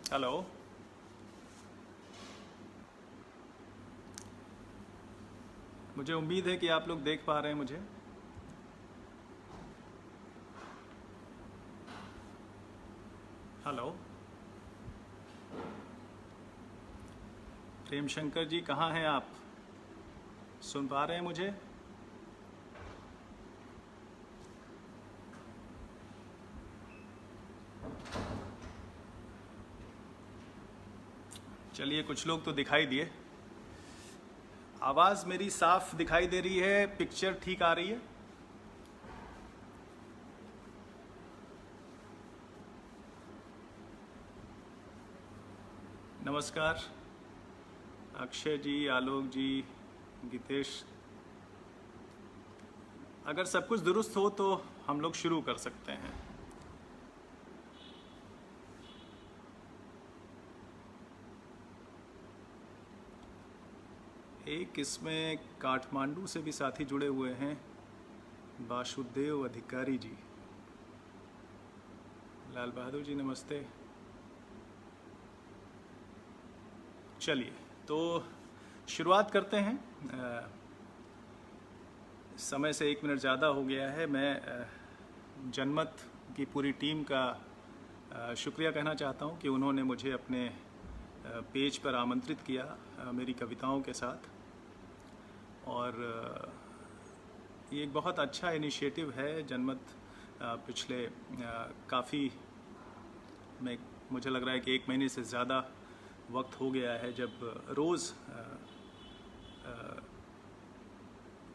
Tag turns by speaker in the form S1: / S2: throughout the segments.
S1: Hello. मुझे उम्मीद है कि आप लोग देख पा रहे हैं मुझे। हेलो। प्रेम शंकर जी कहाँ हैं आप? सुन पा रहे हैं मुझे? चलिए, कुछ लोग तो दिखाई दिए। आवाज़ मेरी साफ दिखाई दे रही है? पिक्चर ठीक आ रही है? नमस्कार अक्षय जी, आलोक जी, गीतेश। अगर सब कुछ दुरुस्त हो तो हम लोग शुरू कर सकते हैं। एक इसमें काठमांडू से भी साथी जुड़े हुए हैं, वासुदेव अधिकारी जी। लाल बहादुर जी नमस्ते। चलिए, तो शुरुआत करते हैं। समय से 1 मिनट ज़्यादा हो गया है। मैं जनमत की पूरी टीम का शुक्रिया कहना चाहता हूं कि उन्होंने मुझे अपने पेज पर आमंत्रित किया मेरी कविताओं के साथ। और ये एक बहुत अच्छा इनिशिएटिव है। जनमत पिछले काफ़ी मुझे लग रहा है कि 1 महीने से ज़्यादा वक्त हो गया है जब रोज़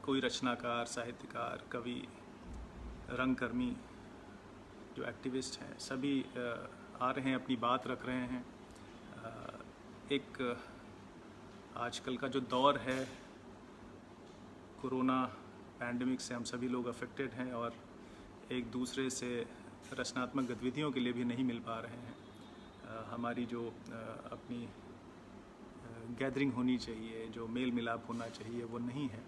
S1: कोई रचनाकार, साहित्यकार, कवि, रंगकर्मी, जो एक्टिविस्ट हैं, सभी आ रहे हैं, अपनी बात रख रहे हैं। एक आजकल का जो दौर है, कोरोना पैंडमिक से हम सभी लोग अफेक्टेड हैं और एक दूसरे से रचनात्मक गतिविधियों के लिए भी नहीं मिल पा रहे हैं। हमारी जो अपनी गैदरिंग होनी चाहिए, जो मेल मिलाप होना चाहिए, वो नहीं है।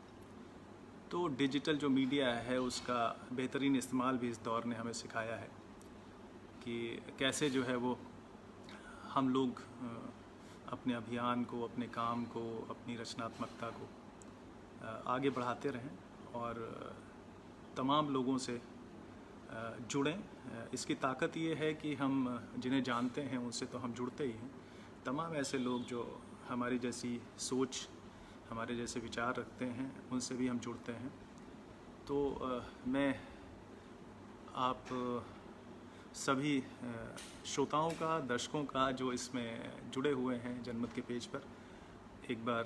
S1: तो डिजिटल जो मीडिया है उसका बेहतरीन इस्तेमाल भी इस दौर ने हमें सिखाया है कि कैसे जो है वो हम लोग अपने अभियान को, अपने काम को, अपनी रचनात्मकता को आगे बढ़ाते रहें और तमाम लोगों से जुड़ें। इसकी ताकत ये है कि हम जिन्हें जानते हैं उनसे तो हम जुड़ते ही हैं। तमाम ऐसे लोग जो हमारी जैसी सोच, हमारे जैसे विचार रखते हैं, उनसे भी हम जुड़ते हैं। तो मैं आप सभी श्रोताओं का, दर्शकों का जो इसमें जुड़े हुए हैं जनमत के पेज पर, एक बार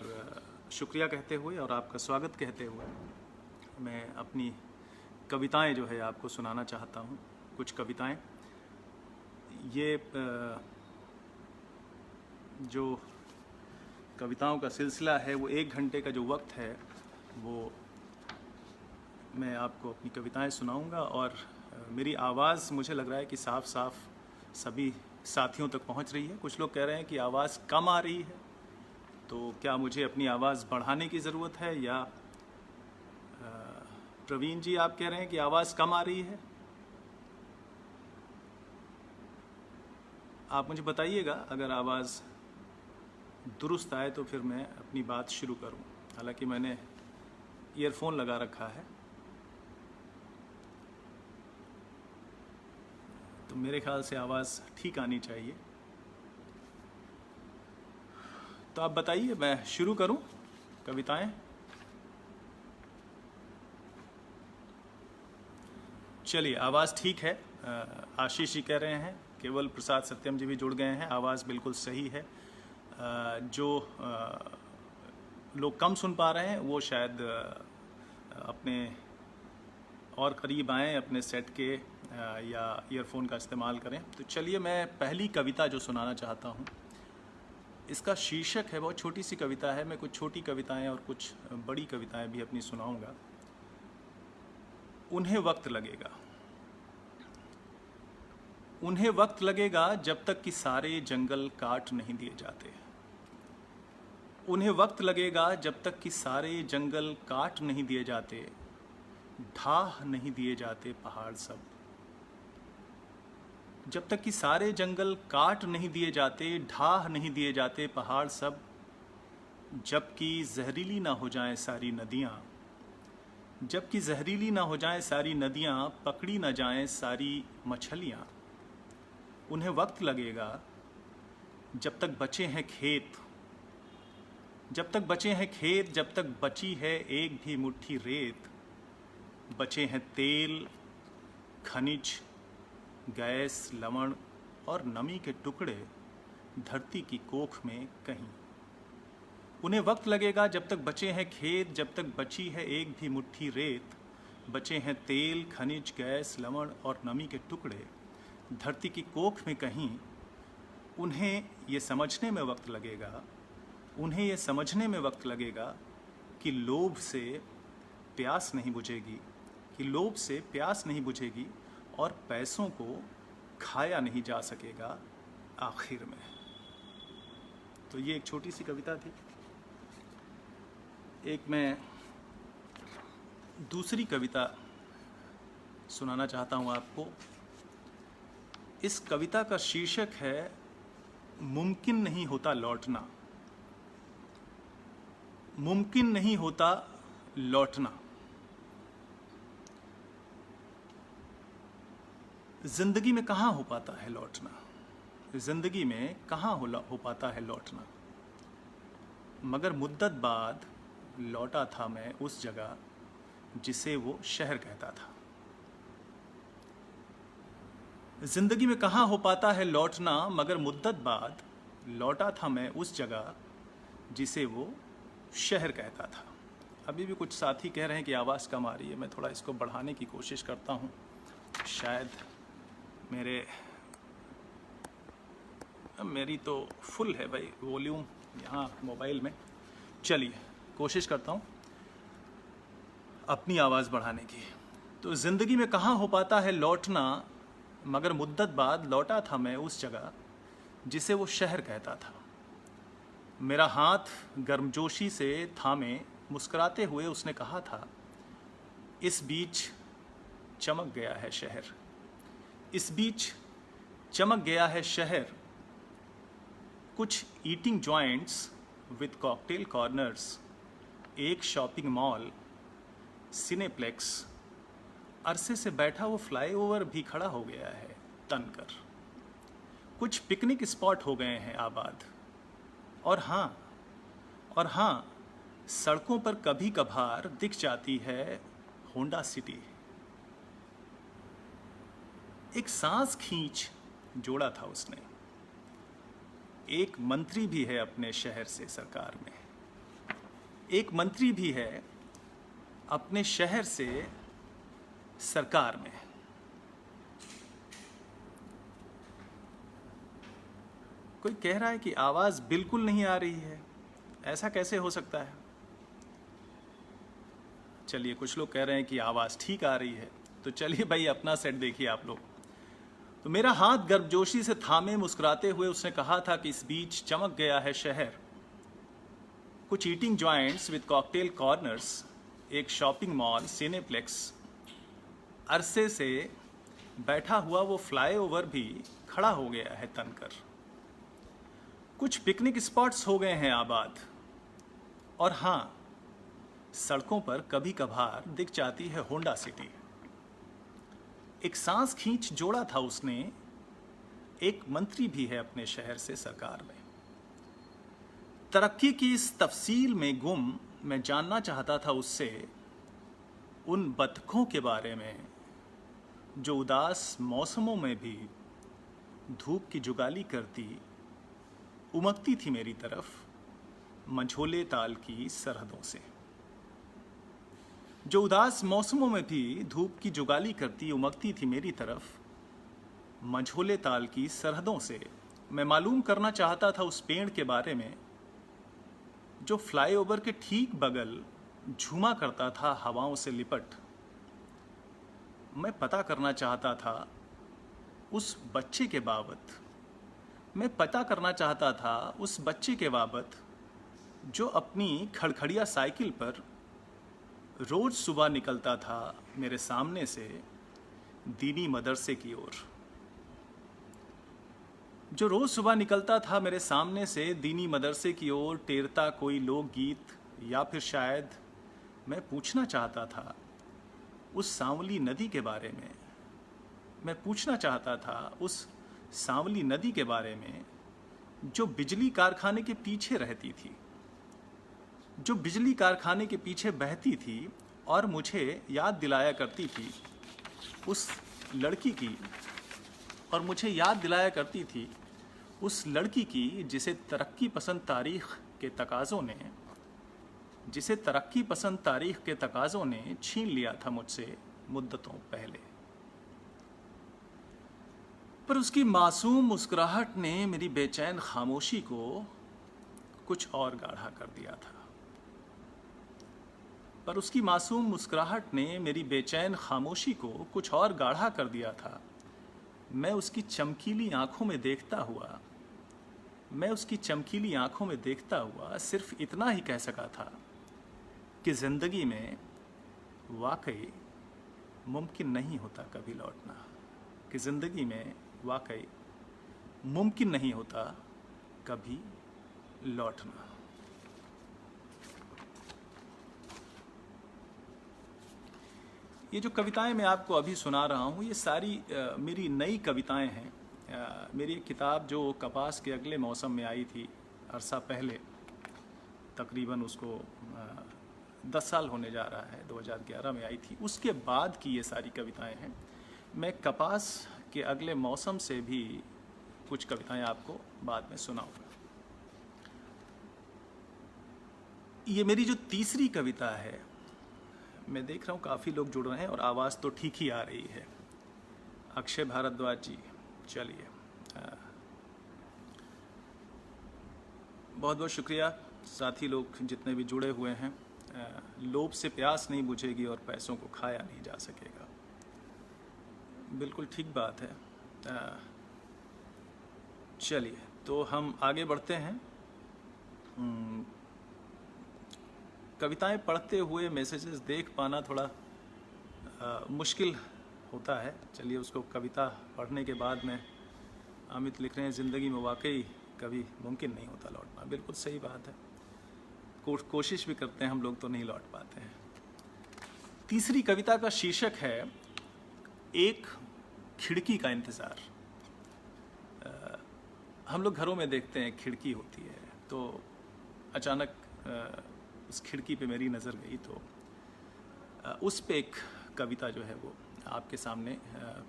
S1: शुक्रिया कहते हुए और आपका स्वागत कहते हुए मैं अपनी कविताएं जो है आपको सुनाना चाहता हूँ। कुछ कविताएं। ये जो कविताओं का सिलसिला है, वो 1 घंटे का जो वक्त है वो मैं आपको अपनी कविताएं सुनाऊंगा। और मेरी आवाज़ मुझे लग रहा है कि साफ साफ सभी साथियों तक पहुंच रही है। कुछ लोग कह रहे हैं कि आवाज़ कम आ रही है, तो क्या मुझे अपनी आवाज़ बढ़ाने की ज़रूरत है? या प्रवीण जी आप कह रहे हैं कि आवाज़ कम आ रही है। आप मुझे बताइएगा अगर आवाज़ दुरुस्त आए तो फिर मैं अपनी बात शुरू करूं। हालांकि मैंने ईयरफोन लगा रखा है, तो मेरे ख्याल से आवाज़ ठीक आनी चाहिए। तो आप बताइए, मैं शुरू करूं कविताएं? चलिए, आवाज़ ठीक है। आशीष जी कह रहे हैं, केवल प्रसाद सत्यम जी भी जुड़ गए हैं, आवाज़ बिल्कुल सही है। जो लोग कम सुन पा रहे हैं वो शायद अपने और करीब आएँ अपने सेट के या ईयरफोन का इस्तेमाल करें। तो चलिए, मैं पहली कविता जो सुनाना चाहता हूँ, इसका शीर्षक है, बहुत छोटी सी कविता है। मैं कुछ छोटी कविताएं और कुछ बड़ी कविताएं भी अपनी सुनाऊंगा। उन्हें वक्त लगेगा। उन्हें वक्त लगेगा जब तक कि सारे जंगल काट नहीं दिए जाते। उन्हें वक्त लगेगा जब तक कि सारे जंगल काट नहीं दिए जाते, ढाह नहीं दिए जाते पहाड़ सब। जब तक कि सारे जंगल काट नहीं दिए जाते, ढाह नहीं दिए जाते पहाड़ सब, जबकि जहरीली ना हो जाएं सारी नदियाँ, जबकि जहरीली ना हो जाएं सारी नदियाँ, पकड़ी ना जाएं सारी मछलियाँ, उन्हें वक्त लगेगा। जब तक बचे हैं खेत, जब तक बचे हैं खेत, जब तक बची है एक भी मुट्ठी रेत, बचे हैं तेल, खनिज, गैस, लवण और नमी के टुकड़े धरती की कोख में कहीं। उन्हें वक्त लगेगा। जब तक बचे हैं खेत, जब तक बची है एक भी मुट्ठी रेत, बचे हैं तेल, खनिज, गैस, लवण और नमी के टुकड़े धरती की कोख में कहीं। उन्हें ये समझने में वक्त लगेगा, उन्हें ये समझने में वक्त लगेगा कि लोभ से प्यास नहीं बुझेगी, कि लोभ से प्यास नहीं बुझेगी और पैसों को खाया नहीं जा सकेगा आखिर में। तो ये एक छोटी सी कविता थी। एक मैं दूसरी कविता सुनाना चाहता हूँ आपको। इस कविता का शीर्षक है मुमकिन नहीं होता लौटना। मुमकिन नहीं होता लौटना। जिंदगी में कहाँ हो पाता है लौटना, जिंदगी में कहाँ हो पाता है लौटना। मगर मुद्दत बाद लौटा था मैं उस जगह जिसे वो शहर कहता था। जिंदगी में कहाँ हो पाता है लौटना, मगर मुद्दत बाद लौटा था मैं उस जगह जिसे वो शहर कहता था। अभी भी कुछ साथी कह रहे हैं कि आवाज़ कम आ रही है। मैं थोड़ा इसको बढ़ाने की कोशिश करता हूँ, शायद मेरी तो फुल है भाई वॉल्यूम यहाँ मोबाइल में। चलिए कोशिश करता हूँ अपनी आवाज़ बढ़ाने की। तो ज़िंदगी में कहाँ हो पाता है लौटना, मगर मुद्दत बाद लौटा था मैं उस जगह जिसे वो शहर कहता था। मेरा हाथ गर्मजोशी से थामे मुस्कुराते हुए उसने कहा था, इस बीच चमक गया है शहर, इस बीच चमक गया है शहर। कुछ eating joints with cocktail corners, एक शॉपिंग मॉल, सिनेप्लेक्स, अरसे से बैठा वो फ्लाईओवर भी खड़ा हो गया है तनकर। कुछ पिकनिक स्पॉट हो गए हैं आबाद। और हाँ, सड़कों पर कभी कभार दिख जाती है होंडा सिटी। एक सांस खींच जोड़ा था उसने। एक मंत्री भी है अपने शहर से सरकार में, एक मंत्री भी है अपने शहर से सरकार में। कोई कह रहा है कि आवाज़ बिल्कुल नहीं आ रही है, ऐसा कैसे हो सकता है? चलिए, कुछ लोग कह रहे हैं कि आवाज़ ठीक आ रही है। तो चलिए भाई अपना सेट देखिए आप लोग। तो मेरा हाथ गर्मजोशी से थामे मुस्कुराते हुए उसने कहा था कि इस बीच चमक गया है शहर। कुछ eating joints with cocktail corners, एक शॉपिंग मॉल, सिनेप्लेक्स, अरसे से बैठा हुआ वो फ्लाईओवर भी खड़ा हो गया है तनकर। कुछ पिकनिक स्पॉट्स हो गए हैं आबाद। और हाँ, सड़कों पर कभी कभार दिख जाती है होंडा सिटी। एक सांस खींच जोड़ा था उसने। एक मंत्री भी है अपने शहर से सरकार में। तरक्की की इस तफसील में गुम मैं जानना चाहता था उससे उन बतखों के बारे में जो उदास मौसमों में भी धूप की जुगाली करती उमकती थी मेरी तरफ मंझोले ताल की सरहदों से। जो उदास मौसमों में भी धूप की जुगाली करती उमकती थी मेरी तरफ मंझोले ताल की सरहदों से। मैं मालूम करना चाहता था उस पेड़ के बारे में जो फ्लाईओवर के ठीक बगल झूमा करता था हवाओं से लिपट। मैं पता करना चाहता था उस बच्चे के बाबत, मैं पता करना चाहता था उस बच्चे के बाबत जो अपनी खड़खड़िया साइकिल पर रोज सुबह निकलता था मेरे सामने से दीनी मदरसे की ओर। जो रोज़ सुबह निकलता था मेरे सामने से दीनी मदरसे की ओर, टेरता कोई लोकगीत, या फिर शायद मैं पूछना चाहता था उस सांवली नदी के बारे में। मैं पूछना चाहता था उस सांवली नदी के बारे में जो बिजली कारखाने के पीछे रहती थी, जो बिजली कारखाने के पीछे बहती थी और मुझे याद दिलाया करती थी उस लड़की की, और मुझे याद दिलाया करती थी उस लड़की की जिसे तरक्की पसंद तारीख के तकाज़ों ने, जिसे तरक्की पसंद तारीख के तकाज़ों ने छीन लिया था मुझसे मुद्दतों पहले। पर उसकी मासूम मुस्कुराहट ने मेरी बेचैन खामोशी को कुछ और गाढ़ा कर दिया था। पर उसकी मासूम मुस्कुराहट ने मेरी बेचैन खामोशी को कुछ और गाढ़ा कर दिया था। मैं उसकी चमकीली आंखों में देखता हुआ, मैं उसकी चमकीली आंखों में देखता हुआ सिर्फ इतना ही कह सका था कि ज़िंदगी में वाकई मुमकिन नहीं होता कभी लौटना, कि ज़िंदगी में वाकई मुमकिन नहीं होता कभी लौटना। ये जो कविताएं मैं आपको अभी सुना रहा हूँ, ये सारी मेरी नई कविताएं हैं। मेरी एक किताब जो कपास के अगले मौसम में आई थी अरसा पहले, तकरीबन उसको 10 साल होने जा रहा है, 2011 में आई थी, उसके बाद की ये सारी कविताएं हैं। मैं कपास के अगले मौसम से भी कुछ कविताएं आपको बाद में सुनाऊंगा। ये मेरी जो तीसरी कविता है, मैं देख रहा हूँ काफ़ी लोग जुड़ रहे हैं और आवाज़ तो ठीक ही आ रही है। अक्षय भारद्वाज जी, चलिए, बहुत बहुत शुक्रिया साथी लोग जितने भी जुड़े हुए हैं। लोभ से प्यास नहीं बुझेगी और पैसों को खाया नहीं जा सकेगा। बिल्कुल ठीक बात है। चलिए, तो हम आगे बढ़ते हैं। कविताएं पढ़ते हुए मैसेजेस देख पाना थोड़ा मुश्किल होता है। चलिए, उसको कविता पढ़ने के बाद में अमित लिख रहे हैं, ज़िंदगी में वाकई कभी मुमकिन नहीं होता लौटना। बिल्कुल सही बात है, कोशिश भी करते हैं हम लोग तो नहीं लौट पाते हैं। तीसरी कविता का शीर्षक है एक खिड़की का इंतज़ार। हम लोग घरों में देखते हैं खिड़की होती है, तो अचानक उस खिड़की पे मेरी नज़र गई, तो उस पे एक कविता जो है वो आपके सामने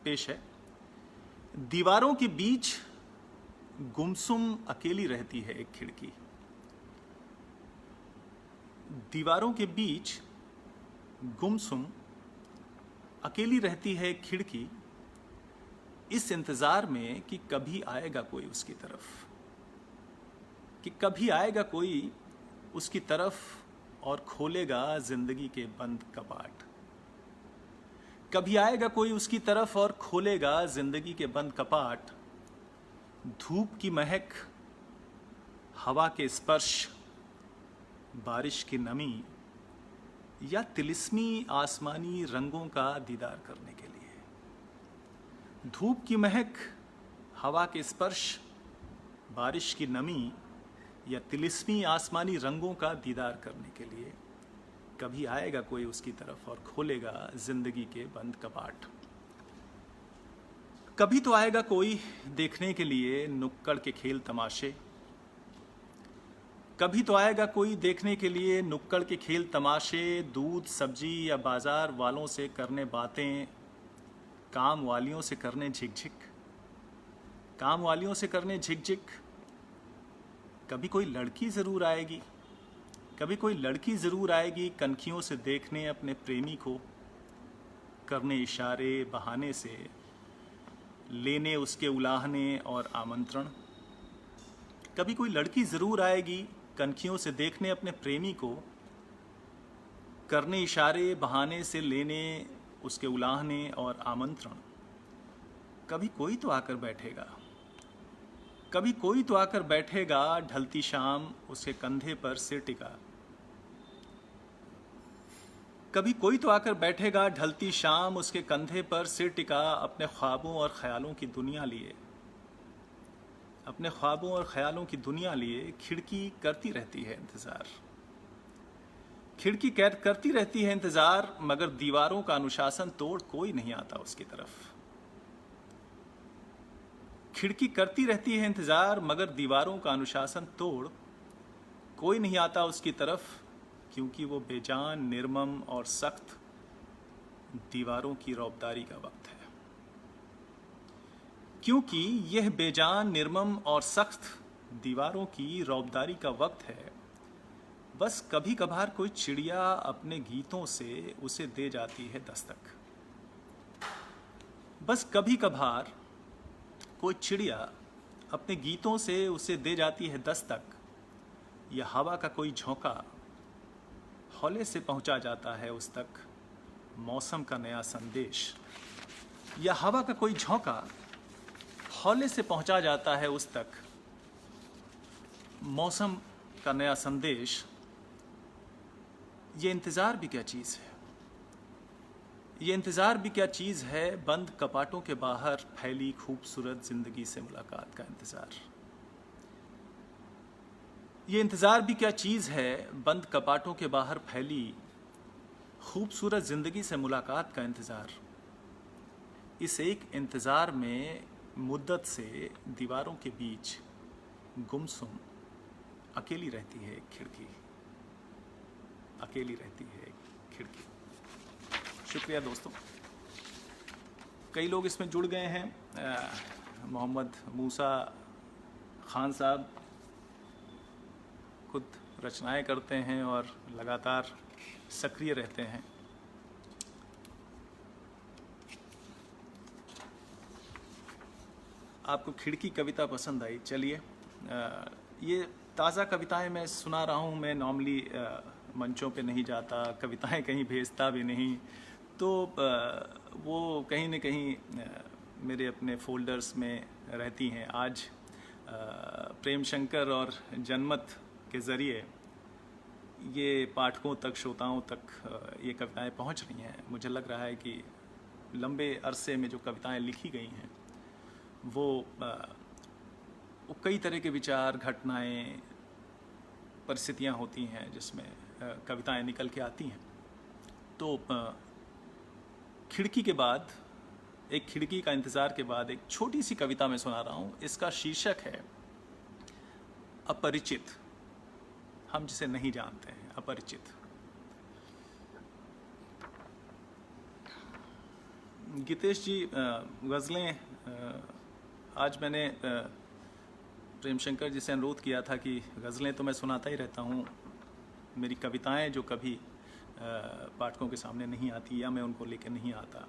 S1: पेश है। दीवारों के बीच गुमसुम अकेली रहती है एक खिड़की। दीवारों के बीच गुमसुम अकेली रहती है एक खिड़की, इस इंतज़ार में कि कभी आएगा कोई उसकी तरफ, कि कभी आएगा कोई उसकी तरफ और खोलेगा ज़िंदगी के बंद कपाट। कभी आएगा कोई उसकी तरफ और खोलेगा ज़िंदगी के बंद कपाट। धूप की महक, हवा के स्पर्श, बारिश की नमी, या तिलिस्मी आसमानी रंगों का दीदार करने के लिए। धूप की महक, हवा के स्पर्श, बारिश की नमी या तिलिस्मी आसमानी रंगों का दीदार करने के लिए कभी आएगा कोई उसकी तरफ और खोलेगा जिंदगी के बंद कपाट। कभी तो आएगा कोई देखने के लिए नुक्कड़ के खेल तमाशे। कभी तो आएगा कोई देखने के लिए नुक्कड़ के खेल तमाशे, दूध सब्जी या बाजार वालों से करने बातें, काम वालियों से करने झिकझिक, काम वालियों से करने झिकझिक। कभी कोई लड़की ज़रूर आएगी, कभी कोई लड़की ज़रूर आएगी कनखियों से देखने अपने प्रेमी को, करने इशारे बहाने से, लेने उसके उलाहने और आमंत्रण। कभी कोई लड़की ज़रूर आएगी कनखियों से देखने अपने प्रेमी को, करने इशारे बहाने से, लेने उसके उलाहने और आमंत्रण। कभी कोई तो आकर बैठेगा, कभी कोई तो आकर बैठेगा, ढलती शाम उसके कंधे पर सिर टिका। कभी कोई तो आकर बैठेगा, ढलती शाम उसके कंधे पर सिर टिका, अपने ख्वाबों और ख्यालों की दुनिया लिए। अपने ख्वाबों और ख्यालों की दुनिया लिए खिड़की करती रहती है इंतज़ार। खिड़की करती रहती है इंतज़ार, मगर दीवारों का अनुशासन तोड़ कोई नहीं आता उसकी तरफ। खिड़की करती रहती है इंतज़ार, मगर दीवारों का अनुशासन तोड़ कोई नहीं आता उसकी तरफ, क्योंकि वो बेजान, निर्मम और सख्त दीवारों की रौबदारी का वक्त है। क्योंकि यह बेजान, निर्मम और सख्त दीवारों की रौबदारी का वक्त है, बस कभी कभार कोई चिड़िया अपने गीतों से उसे दे जाती है दस्तक। बस कभी कभार कोई चिड़िया अपने गीतों से उसे दे जाती है दस्तक, या हवा का कोई झोंका हौले से पहुंचा जाता है उस तक मौसम का नया संदेश। या हवा का कोई झोंका हौले से पहुंचा जाता है उस तक मौसम का नया संदेश। ये इंतज़ार भी क्या चीज़ है? ये इंतज़ार भी क्या चीज़ है? बंद कपाटों के बाहर फैली खूबसूरत ज़िंदगी से मुलाकात का इंतज़ार। ये इंतज़ार भी क्या चीज़ है? बंद कपाटों के बाहर फैली खूबसूरत ज़िंदगी से मुलाकात का इंतज़ार। इस एक इंतज़ार में मुद्दत से दीवारों के बीच गुमसुम अकेली रहती है एक खिड़की, अकेली रहती है एक खिड़की। शुक्रिया दोस्तों, कई लोग इसमें जुड़ गए हैं। मोहम्मद मूसा खान साहब खुद रचनाएं करते हैं और लगातार सक्रिय रहते हैं। आपको खिड़की कविता पसंद आई? चलिए, ये ताज़ा कविताएं मैं सुना रहा हूँ। मैं नॉर्मली मंचों पे नहीं जाता, कविताएं कहीं भेजता भी नहीं, तो वो कहीं न कहीं मेरे अपने फोल्डर्स में रहती हैं। आज प्रेम शंकर और जनमत के ज़रिए ये पाठकों तक, श्रोताओं तक ये कविताएं पहुंच रही हैं। मुझे लग रहा है कि लंबे अरसे में जो कविताएं लिखी गई हैं वो कई तरह के विचार, घटनाएं, परिस्थितियां होती हैं जिसमें कविताएं निकल के आती हैं। तो खिड़की के बाद, एक खिड़की का इंतज़ार के बाद एक छोटी सी कविता मैं सुना रहा हूँ। इसका शीर्षक है अपरिचित। हम जिसे नहीं जानते हैं, अपरिचित। गीतेश जी, गज़लें, आज मैंने प्रेम शंकर जी से अनुरोध किया था कि गज़लें तो मैं सुनाता ही रहता हूँ, मेरी कविताएं जो कभी पाठकों के सामने नहीं आती या मैं उनको लेकर नहीं आता,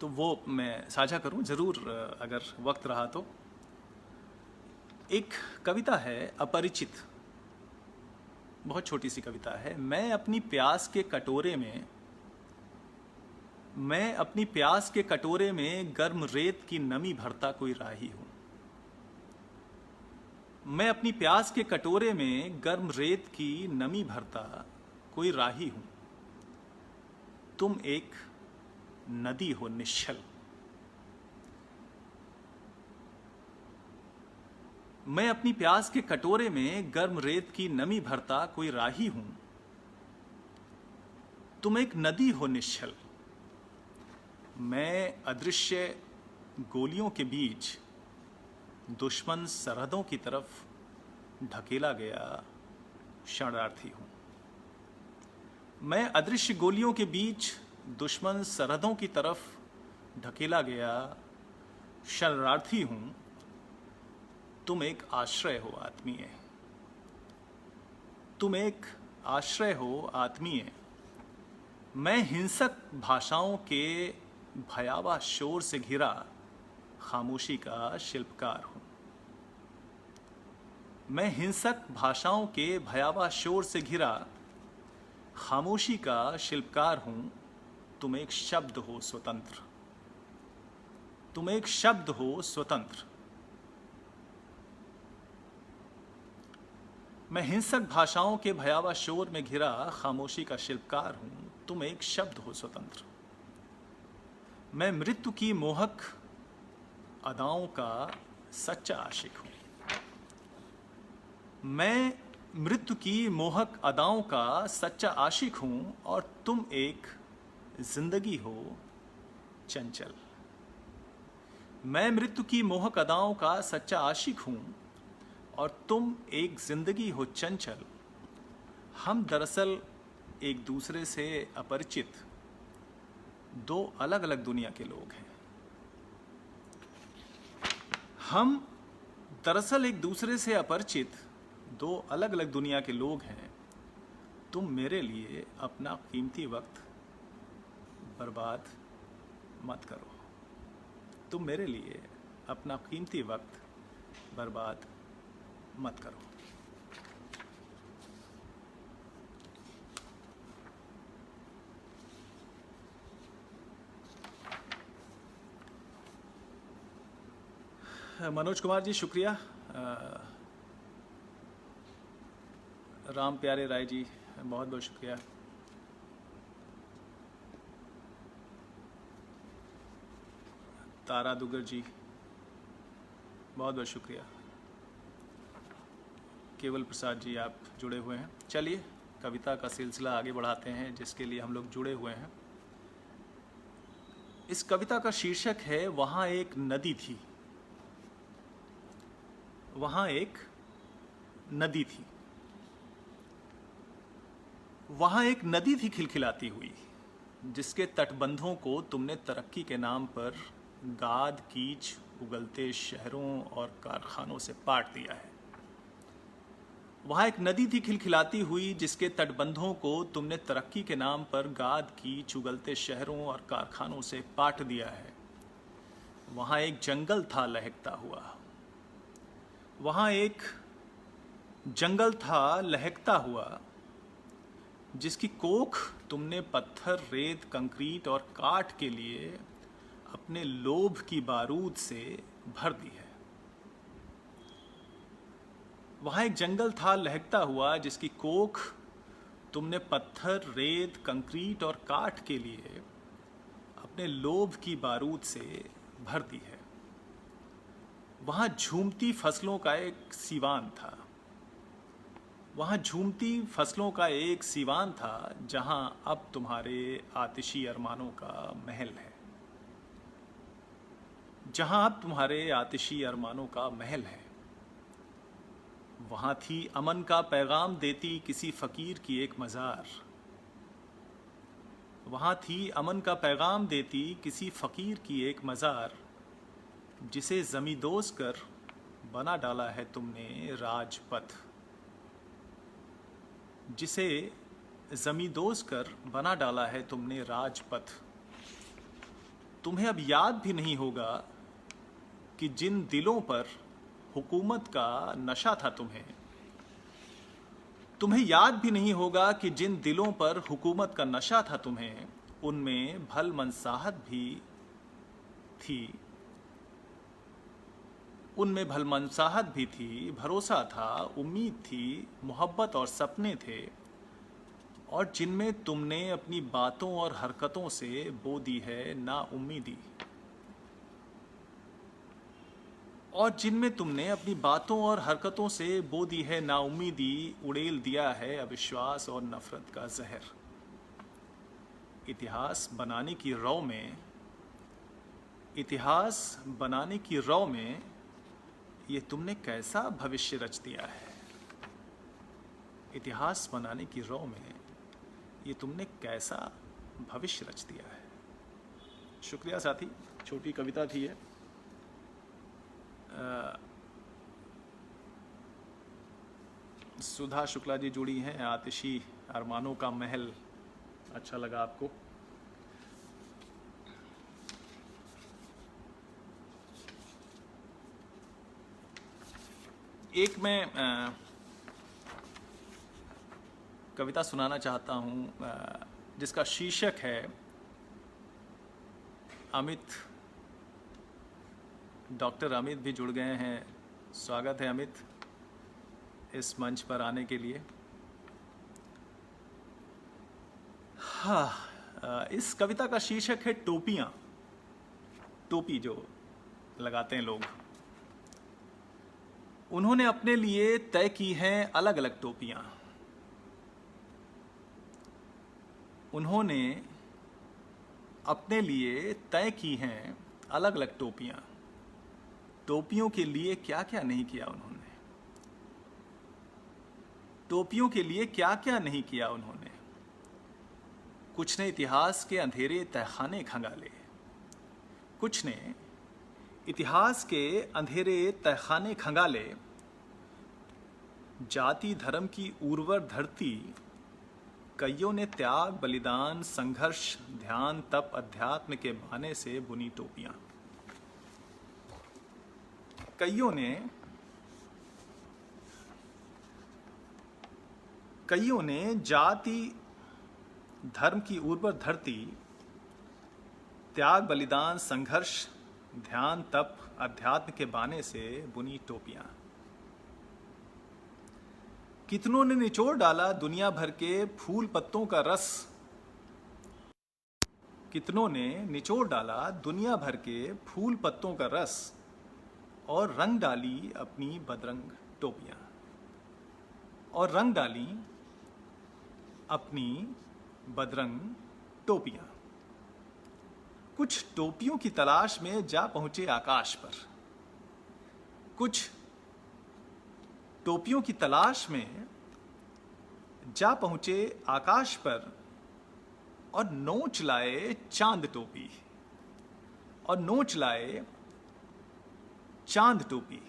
S1: तो वो मैं साझा करूँ ज़रूर अगर वक्त रहा तो। एक कविता है अपरिचित, बहुत छोटी सी कविता है। मैं अपनी प्यास के कटोरे में गर्म रेत की नमी भरता कोई राही हूँ। मैं अपनी प्यास के कटोरे में गर्म रेत की नमी भरता कोई राही हूँ। तुम एक नदी हो निश्चल। मैं अपनी प्यास के कटोरे में गर्म रेत की नमी भरता कोई राही हूं। तुम एक नदी हो निश्चल। मैं अदृश्य गोलियों के बीच दुश्मन सरहदों की तरफ ढकेला गया शरणार्थी हूं। मैं अदृश्य गोलियों के बीच दुश्मन सरहदों की तरफ ढकेला गया शरणार्थी हूं। तुम एक आश्रय हो आत्मीय। तुम एक आश्रय हो आत्मीय। मैं हिंसक भाषाओं के भयावह शोर से घिरा खामोशी का शिल्पकार हूं। मैं हिंसक भाषाओं के भयावह शोर से घिरा खामोशी का शिल्पकार हूं। तुम एक शब्द हो स्वतंत्र। तुम एक शब्द हो स्वतंत्र। मैं हिंसक भाषाओं के भयावह शोर में घिरा खामोशी का शिल्पकार हूं। तुम एक शब्द हो स्वतंत्र। मैं मृत्यु की मोहक अदाओं का सच्चा आशिक हूं। मैं मृत्यु की मोहक अदाओं का सच्चा आशिक हूं और तुम एक जिंदगी हो चंचल। मैं मृत्यु की मोहक अदाओं का सच्चा आशिक हूं और तुम एक जिंदगी हो चंचल। हम दरअसल एक दूसरे से अपरिचित दो अलग अलग दुनिया के लोग हैं। हम दरअसल एक दूसरे से अपरिचित दो अलग अलग दुनिया के लोग हैं। तुम मेरे लिए अपना कीमती वक्त बर्बाद मत करो। तुम मेरे लिए अपना कीमती वक्त बर्बाद मत करो। मनोज कुमार जी शुक्रिया। राम प्यारे राय जी बहुत बहुत शुक्रिया। तारा दुगर जी बहुत बहुत शुक्रिया। केवल प्रसाद जी आप जुड़े हुए हैं। चलिए कविता का सिलसिला आगे बढ़ाते हैं जिसके लिए हम लोग जुड़े हुए हैं। इस कविता का शीर्षक है वहाँ एक नदी थी। वहाँ एक नदी थी। वहाँ एक नदी थी खिलखिलाती हुई, जिसके तटबंधों को तुमने तरक्की के नाम पर गाद कीच उगलते शहरों और कारखानों से पाट दिया है। वहाँ एक नदी थी खिलखिलाती हुई, जिसके तटबंधों को तुमने तरक्की के नाम पर गाद कीच उगलते शहरों और कारखानों से पाट दिया है। वहाँ एक जंगल था लहकता हुआ। वहाँ एक जंगल था लहकता हुआ, जिसकी कोख तुमने पत्थर रेत कंक्रीट और काठ के लिए अपने लोभ की बारूद से भर दी है। वहाँ एक जंगल था लहकता हुआ, जिसकी कोख तुमने पत्थर रेत कंक्रीट और काठ के लिए अपने लोभ की बारूद से भर दी है। वहाँ झूमती फसलों का एक सीवान था। वहाँ झूमती फसलों का एक सीवान था, जहाँ अब तुम्हारे आतिशी अरमानों का महल है। जहाँ अब तुम्हारे आतिशी अरमानों का महल है। वहाँ थी अमन का पैगाम देती किसी फकीर की एक मज़ार। वहाँ थी अमन का पैगाम देती किसी फकीर की एक मज़ार, जिसे ज़मींदोज़ कर बना डाला है तुमने राजपथ। जिसे ज़मींदोज़ कर बना डाला है तुमने राजपथ। तुम्हें अब याद भी नहीं होगा कि जिन दिलों पर हुकूमत का नशा था तुम्हें याद भी नहीं होगा कि जिन दिलों पर हुकूमत का नशा था तुम्हें, उनमें भल मनसाहत भी थी। उनमें भलमनसाहत भी थी, भरोसा था, उम्मीद थी, मोहब्बत और सपने थे, और जिनमें तुमने अपनी बातों और हरकतों से बो दी है नाउम्मीदी। और जिनमें तुमने अपनी बातों और हरकतों से बो दी है नाउम्मीदी, उड़ेल दिया है अविश्वास और नफरत का जहर। इतिहास बनाने की रौ में ये तुमने कैसा भविष्य रच दिया है। इतिहास बनाने की रौ में ये तुमने कैसा भविष्य रच दिया है। शुक्रिया साथी, छोटी कविता थी ये। सुधा शुक्ला जी जुड़ी हैं। आतिशी अरमानों का महल, अच्छा लगा आपको। एक मैं कविता सुनाना चाहता हूँ जिसका शीर्षक है अमित। डॉक्टर अमित भी जुड़ गए हैं। स्वागत है अमित इस मंच पर आने के लिए। हाँ, इस कविता का शीर्षक है टोपियाँ। टोपी जो लगाते हैं लोग, उन्होंने अपने लिए तय की हैं अलग अलग टोपियां। उन्होंने अपने लिए तय की हैं अलग अलग टोपियां। टोपियों के लिए क्या क्या नहीं किया उन्होंने, टोपियों के लिए क्या क्या नहीं किया उन्होंने। कुछ ने इतिहास के अंधेरे तहखाने खंगाले, कुछ ने इतिहास के अंधेरे तहखाने खंगाले। जाति धर्म की उर्वर धरती, कईयों ने त्याग बलिदान संघर्ष ध्यान तप अध्यात्म के बहाने से बुनी टोपियां। कईयों ने जाति धर्म की उर्वर धरती, त्याग बलिदान संघर्ष ध्यान तप अध्यात्म के बहाने से बुनी टोपियां। कितनों ने निचोड़ डाला दुनिया भर के फूल पत्तों का रस, कितनों ने निचोड़ डाला दुनिया भर के फूल पत्तों का रस और रंग डाली अपनी बदरंग टोपियां, और रंग डाली अपनी बदरंग टोपियां। कुछ टोपियों की तलाश में जा पहुंचे आकाश पर, कुछ टोपियों की तलाश में जा पहुंचे आकाश पर और नोच लाए चांद टोपी, और नोच लाए चांद टोपी।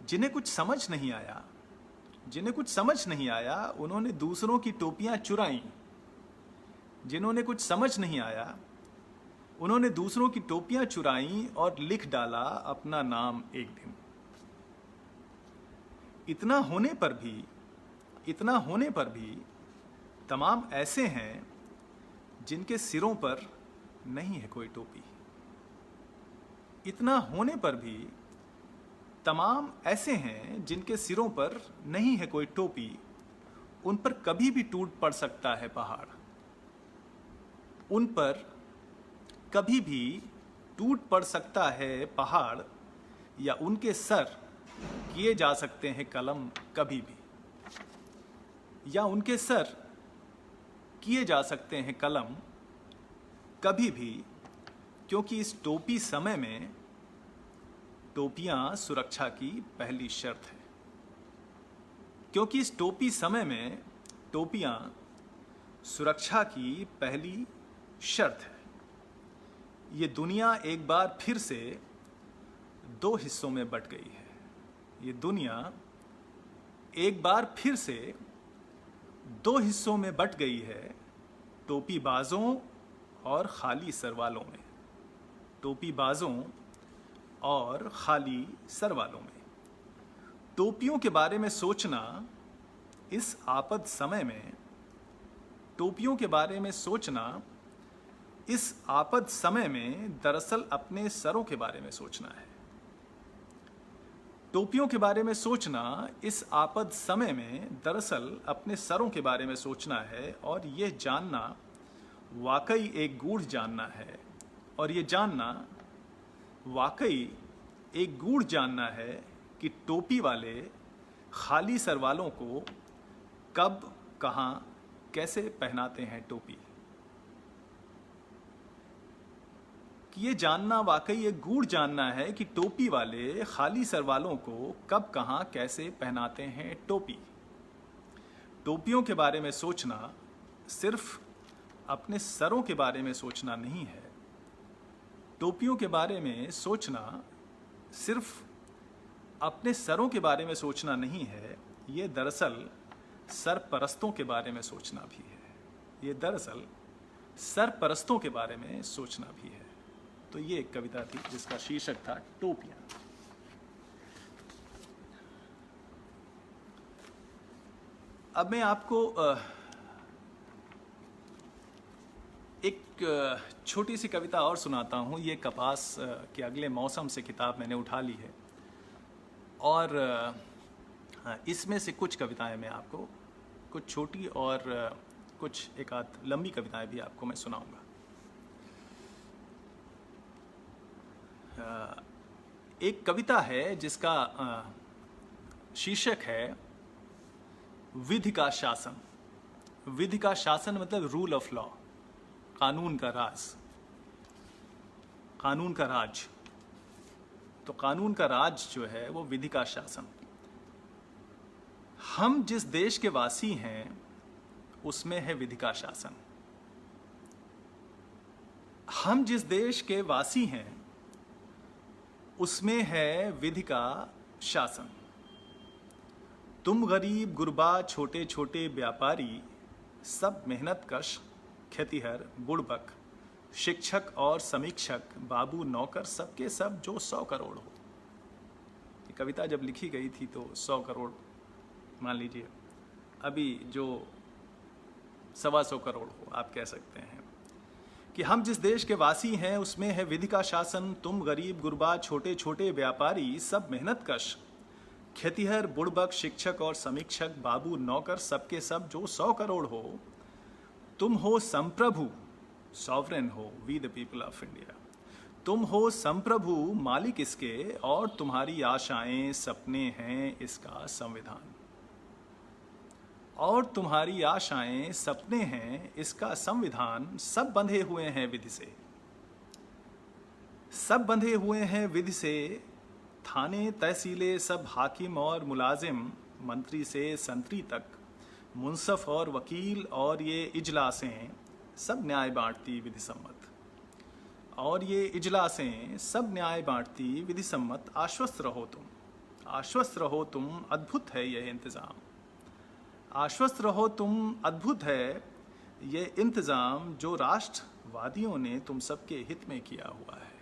S1: जिन्हें कुछ समझ नहीं आया, जिन्हें कुछ समझ नहीं आया, उन्होंने दूसरों की टोपियां चुराई। जिन्होंने कुछ समझ नहीं आया, उन्होंने दूसरों की टोपियां चुराई और लिख डाला अपना नाम एक दिन। इतना होने पर भी तमाम ऐसे हैं जिनके सिरों पर नहीं है कोई टोपी। इतना होने पर भी तमाम ऐसे हैं जिनके सिरों पर नहीं है कोई टोपी। उन पर कभी भी टूट पड़ सकता है पहाड़, उन पर कभी भी टूट पड़ सकता है पहाड़, या उनके सर किए जा सकते हैं कलम कभी भी, या उनके सर किए जा सकते हैं कलम कभी भी। क्योंकि इस टोपी समय में टोपियां सुरक्षा की पहली शर्त है। क्योंकि इस टोपी समय में टोपियां सुरक्षा की पहली शर्त है। ये दुनिया एक बार फिर से दो हिस्सों में बंट गई है। ये दुनिया एक बार फिर से दो हिस्सों में बंट गई है, टोपीबाजों और खाली सर वालों में। टोपीबाजों और खाली सर वालों में। टोपियों के बारे में सोचना इस आपद समय में, टोपियों के बारे में सोचना इस आपद समय में दरअसल अपने सरों के बारे में सोचना है। टोपियों के बारे में सोचना इस आपद समय में दरअसल अपने सरों के बारे में सोचना है, और यह जानना वाकई एक गूढ़ जानना है। और ये जानना वाकई एक गूढ़ जानना है कि टोपी वाले खाली सर वालों को कब, कहाँ, कैसे पहनाते हैं टोपी। कि ये जानना वाकई एक गूढ़ जानना है कि टोपी वाले खाली सर वालों को कब, कहाँ, कैसे पहनाते हैं टोपी। टोपियों के बारे में सोचना सिर्फ अपने सरों के बारे में सोचना नहीं है। टोपियों के बारे में सोचना सिर्फ अपने सरों के बारे में सोचना नहीं है, ये दरअसल सरपरस्तों के बारे में सोचना भी है। ये दरअसल सरपरस्तों के बारे में सोचना भी है। तो ये एक कविता थी जिसका शीर्षक था टोपियां। अब मैं आपको एक छोटी सी कविता और सुनाता हूँ। ये कपास के अगले मौसम से किताब मैंने उठा ली है, और इसमें से कुछ कविताएं मैं आपको, कुछ छोटी और कुछ एक आध लंबी कविताएं भी आपको मैं सुनाऊंगा। एक कविता है जिसका शीर्षक है विधि का शासन। विधि का शासन मतलब रूल ऑफ लॉ, कानून का राज, कानून का राज। तो कानून का राज जो है वो विधि का शासन। हम जिस देश के वासी हैं उसमें है विधि का शासन। हम जिस देश के वासी हैं उसमें है विधि का शासन। तुम गरीब गुरबा छोटे छोटे व्यापारी, सब मेहनत कश खेतिहर बुड़बक, शिक्षक और समीक्षक, बाबू नौकर, सबके सब जो 100 करोड़ हो। ये कविता जब लिखी गई थी तो 100 करोड़ मान लीजिए, अभी जो 125 करोड़ हो, आप कह सकते हैं कि हम जिस देश के वासी हैं उसमें है विधि का शासन। तुम गरीब गुरबा छोटे छोटे व्यापारी, सब मेहनत कश खेतिहर बुड़बक, शिक्षक और समीक्षक, बाबू नौकर, सबके सब जो 100 करोड़ हो। तुम हो संप्रभु, सॉवरेन हो, we the people of India. तुम हो संप्रभु, मालिक इसके, और तुम्हारी आशाएं सपने हैं इसका संविधान। और तुम्हारी आशाएं सपने हैं इसका संविधान। सब बंधे हुए हैं विधि से, सब बंधे हुए हैं विधि से। थाने तहसीलें सब हाकिम और मुलाजिम, मंत्री से संतरी तक, मुंसफ और वकील और ये इजलासें, सब न्याय बांटती विधि सम्मत। और ये इजलासें सब न्याय बांटती विधि सम्मत। आश्वस्त रहो तुम, आश्वस्त रहो तुम, अद्भुत है यह इंतज़ाम। आश्वस्त रहो तुम, अद्भुत है ये इंतज़ाम, जो राष्ट्रवादियों ने तुम सबके हित में किया हुआ है,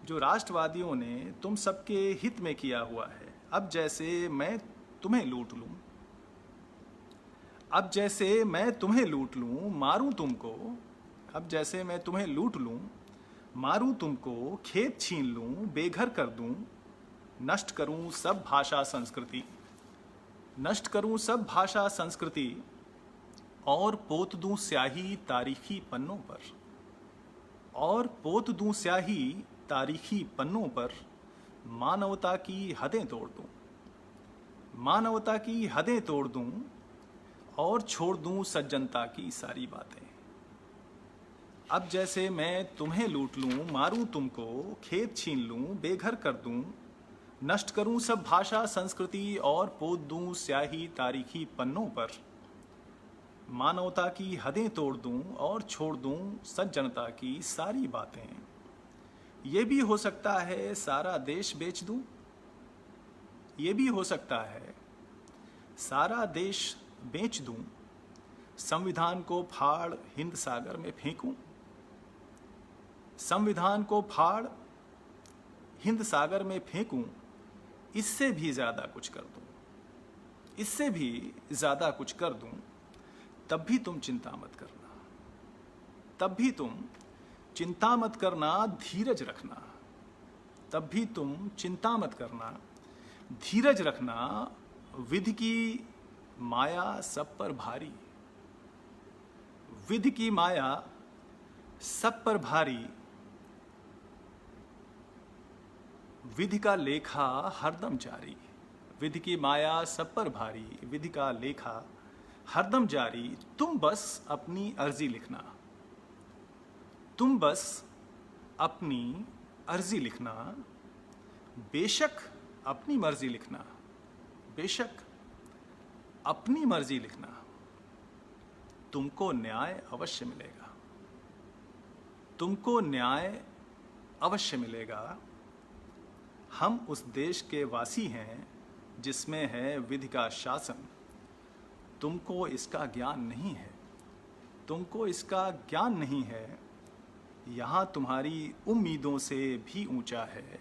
S1: जो राष्ट्रवादियों ने तुम सबके हित में किया हुआ है। अब जैसे मैं तुम्हें लूट लूं, अब जैसे मैं तुम्हें लूट लूं, मारूं तुमको। अब जैसे मैं तुम्हें लूट लूं, मारूं तुमको, खेत छीन लूं, बेघर कर दूं, नष्ट करूं सब भाषा संस्कृति, नष्ट करूं सब भाषा संस्कृति, और पोत दूं स्याही तारीखी पन्नों पर, और पोत दूं स्याही तारीखी पन्नों पर। मानवता की हदें तोड़ दूं, मानवता की हदें तोड़ दूं, और छोड़ दूं सज्जनता की सारी बातें। अब जैसे मैं तुम्हें लूट लूं, मारूं तुमको, खेत छीन लूं, बेघर कर दूं, नष्ट करूं सब भाषा संस्कृति, और पोत दूं स्याही तारीखी पन्नों पर। मानवता की हदें तोड़ दूं, और छोड़ दूं सज्जनता की सारी बातें। ये भी हो सकता है सारा देश बेच दूं, ये भी हो सकता है सारा देश बेच दूं, संविधान को फाड़ हिंद सागर में फेंकूं, संविधान को फाड़ हिंद सागर में फेंकूं। इससे भी ज़्यादा कुछ कर दूं, इससे भी ज़्यादा कुछ कर दूं, तब भी तुम चिंता मत करना, तब भी तुम चिंता मत करना, धीरज रखना। तब भी तुम चिंता मत करना, धीरज रखना। विधि की माया सब पर भारी, विधि की माया सब पर भारी। विधि का लेखा हरदम जारी, विधि की माया सब पर भारी, विधि का लेखा हरदम जारी। तुम बस अपनी अर्जी लिखना, तुम बस अपनी अर्जी लिखना। बेशक अपनी मर्जी लिखना, बेशक अपनी मर्जी लिखना। तुमको न्याय अवश्य मिलेगा, तुमको न्याय अवश्य मिलेगा। हम उस देश के वासी हैं जिसमें है विधि का शासन। तुमको इसका ज्ञान नहीं है, तुमको इसका ज्ञान नहीं है। यहाँ तुम्हारी उम्मीदों से भी ऊंचा है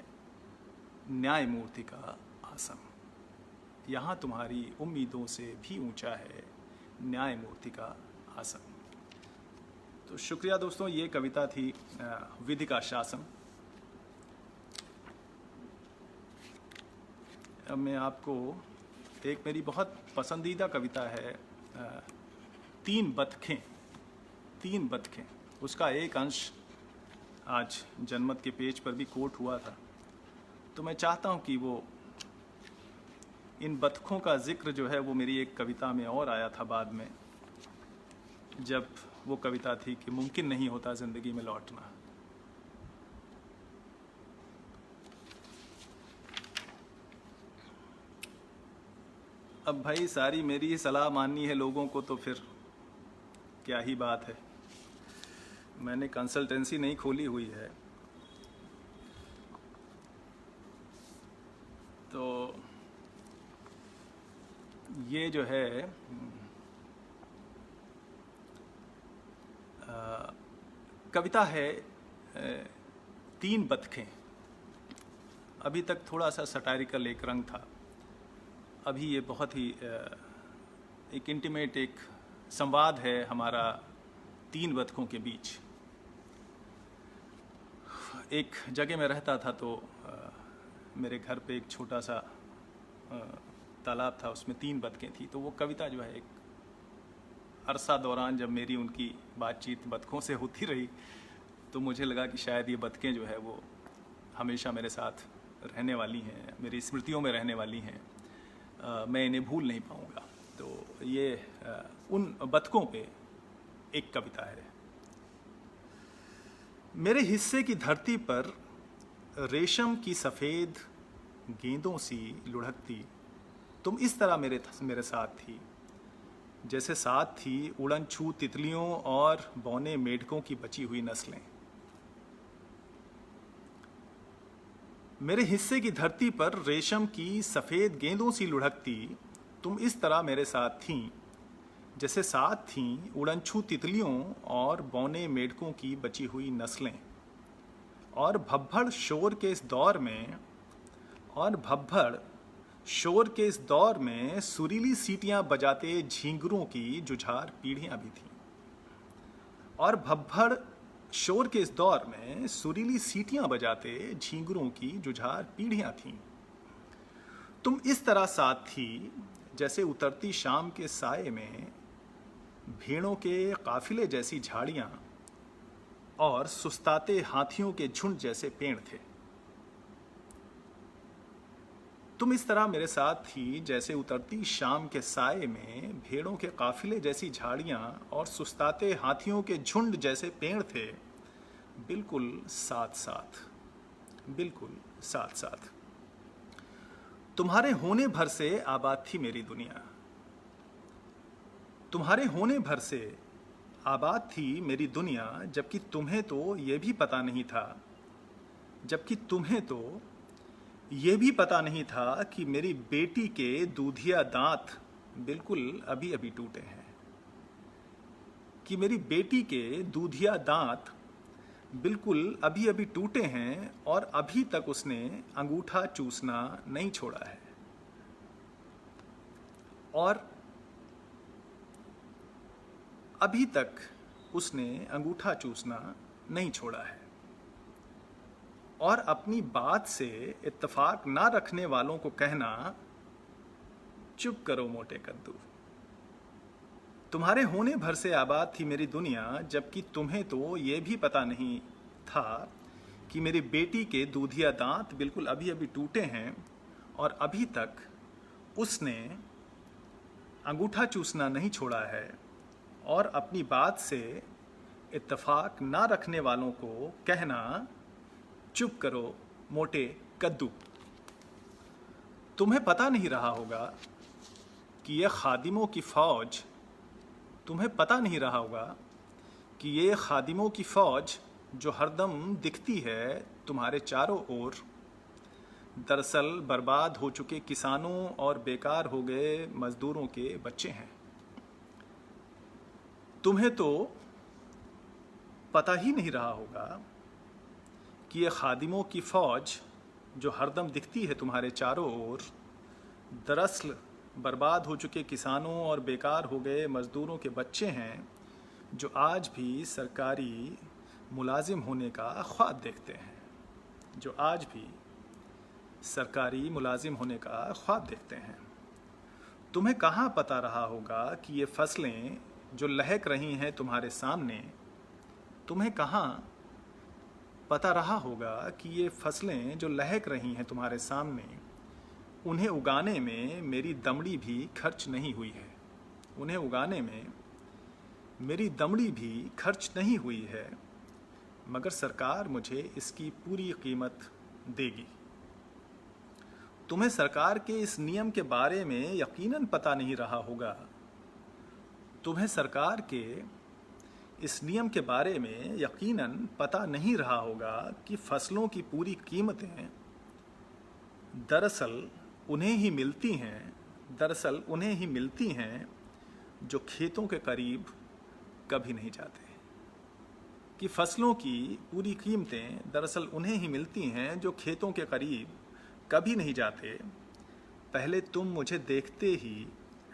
S1: न्यायमूर्ति का आसन, यहाँ तुम्हारी उम्मीदों से भी ऊंचा है न्यायमूर्ति का आसन। तो शुक्रिया दोस्तों, ये कविता थी विधि का शासन। अब मैं आपको एक मेरी बहुत पसंदीदा कविता है, 3 बतखें, 3 बतखें। उसका एक अंश आज जनमत के पेज पर भी कोट हुआ था। तो मैं चाहता हूँ कि वो इन बतखों का जिक्र जो है वो मेरी एक कविता में और आया था बाद में, जब वो कविता थी कि मुमकिन नहीं होता ज़िंदगी में लौटना। अब भाई सारी मेरी ही सलाह माननी है लोगों को तो फिर क्या ही बात है। मैंने कंसल्टेंसी नहीं खोली हुई है, तो ये जो है कविता है तीन बतखें। अभी तक थोड़ा सा सटायरिकल एक रंग था, अभी ये बहुत ही एक इंटीमेट एक संवाद है हमारा तीन बतखों के बीच। एक जगह में रहता था तो मेरे घर पे एक छोटा सा तालाब था, उसमें तीन बतखें थी। तो वो कविता जो है एक अरसा दौरान जब मेरी उनकी बातचीत बतखों से होती रही तो मुझे लगा कि शायद ये बतखें जो है वो हमेशा मेरे साथ रहने वाली हैं, मेरी स्मृतियों में रहने वाली हैं, मैं इन्हें भूल नहीं पाऊँगा। तो ये उन बतखों पे एक कविता है। मेरे हिस्से की धरती पर रेशम की सफ़ेद गेंदों सी लुढ़कती तुम इस तरह मेरे साथ थी, जैसे साथ थी उड़न छू तितलियों और बौने मेढकों की बची हुई नस्लें। मेरे हिस्से की धरती पर रेशम की सफ़ेद गेंदों सी लुढ़कती तुम इस तरह मेरे साथ थीं, जैसे साथ थीं उड़न छू तितलियों और बौने मेढकों की बची हुई नस्लें। और भब्बड़ शोर के इस दौर में सुरीली सीटियां बजाते झींगरों की जुझार पीढ़ियां भी थीं। और भब्बड़ शोर के इस दौर में सुरीली सीटियां बजाते झींगरों की जुझार पीढ़ियां थीं। तुम इस तरह साथ थी जैसे उतरती शाम के साये में भेड़ों के काफिले जैसी झाड़ियां और सुस्ताते हाथियों के झुंड जैसे पेड़ थे। तुम इस तरह मेरे साथ थी जैसे उतरती शाम के साये में भेड़ों के काफिले जैसी झाड़ियां और सुस्ताते हाथियों के झुंड जैसे पेड़ थे, बिल्कुल साथ साथ, बिल्कुल साथ साथ। तुम्हारे होने भर से आबाद थी मेरी दुनिया, तुम्हारे होने भर से आबाद थी मेरी दुनिया, जबकि तुम्हें तो ये भी पता नहीं था, कि मेरी बेटी के दूधिया दांत बिल्कुल अभी अभी टूटे हैं, कि मेरी बेटी के दूधिया दांत बिल्कुल अभी अभी टूटे हैं और अभी तक उसने अंगूठा चूसना नहीं छोड़ा है। और अभी तक उसने अंगूठा चूसना नहीं छोड़ा है। और अपनी बात से इत्तेफाक ना रखने वालों को कहना, चुप करो मोटे कद्दू। तुम्हारे होने भर से आबाद थी मेरी दुनिया, जबकि तुम्हें तो ये भी पता नहीं था कि मेरी बेटी के दूधिया दांत बिल्कुल अभी अभी टूटे हैं और अभी तक उसने अंगूठा चूसना नहीं छोड़ा है। और अपनी बात से इत्तेफाक ना रखने वालों को कहना, चुप करो मोटे कद्दू। तुम्हें पता नहीं रहा होगा कि ये खादिमों की फ़ौज, तुम्हें पता नहीं रहा होगा कि ये खादिमों की फ़ौज जो हरदम दिखती है तुम्हारे चारों ओर, दरअसल बर्बाद हो चुके किसानों और बेकार हो गए मजदूरों के बच्चे हैं। तुम्हें तो पता ही नहीं रहा होगा कि ये खादिमों की फ़ौज जो हरदम दिखती है तुम्हारे चारों ओर, दरअसल बर्बाद हो चुके किसानों और बेकार हो गए मज़दूरों के बच्चे हैं, जो आज भी सरकारी मुलाजिम होने का ख्वाब देखते हैं, जो आज भी सरकारी मुलाजिम होने का ख्वाब देखते हैं। तुम्हें कहाँ पता रहा होगा कि ये फसलें जो लहक रही हैं तुम्हारे सामने, तुम्हें कहाँ पता रहा होगा कि ये फसलें जो लहक रही हैं तुम्हारे सामने, उन्हें उगाने में मेरी दमड़ी भी खर्च नहीं हुई है। उन्हें उगाने में मेरी दमड़ी भी खर्च नहीं हुई है, मगर सरकार मुझे इसकी पूरी कीमत देगी। तुम्हें सरकार के इस नियम के बारे में यकीनन पता नहीं रहा होगा। तुम्हें सरकार के इस नियम के बारे में यकीनन पता नहीं रहा होगा कि फसलों की पूरी कीमतें दरअसल उन्हें ही मिलती हैं जो खेतों के करीब कभी नहीं जाते। कि फसलों की पूरी कीमतें दरअसल उन्हें ही मिलती हैं जो खेतों के करीब कभी नहीं जाते। पहले तुम मुझे देखते ही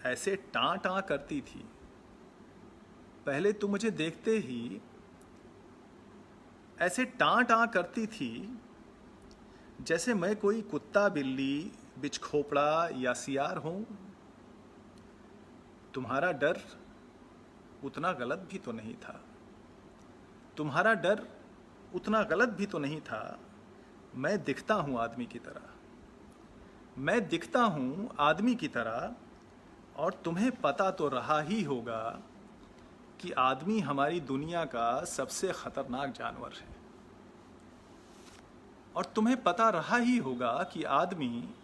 S1: ऐसे टाँ टाँ करती थी। पहले तुम मुझे देखते ही ऐसे टाँ टाँ करती थी जैसे मैं कोई कुत्ता, बिल्ली, बिचखोपड़ा या सियार हूं। तुम्हारा डर उतना गलत भी तो नहीं था। तुम्हारा डर उतना गलत भी तो नहीं था। मैं दिखता हूं आदमी की तरह। मैं दिखता हूं आदमी की तरह, और तुम्हें पता तो रहा ही होगा कि आदमी हमारी दुनिया का सबसे खतरनाक जानवर है। और तुम्हें पता रहा ही होगा कि आदमी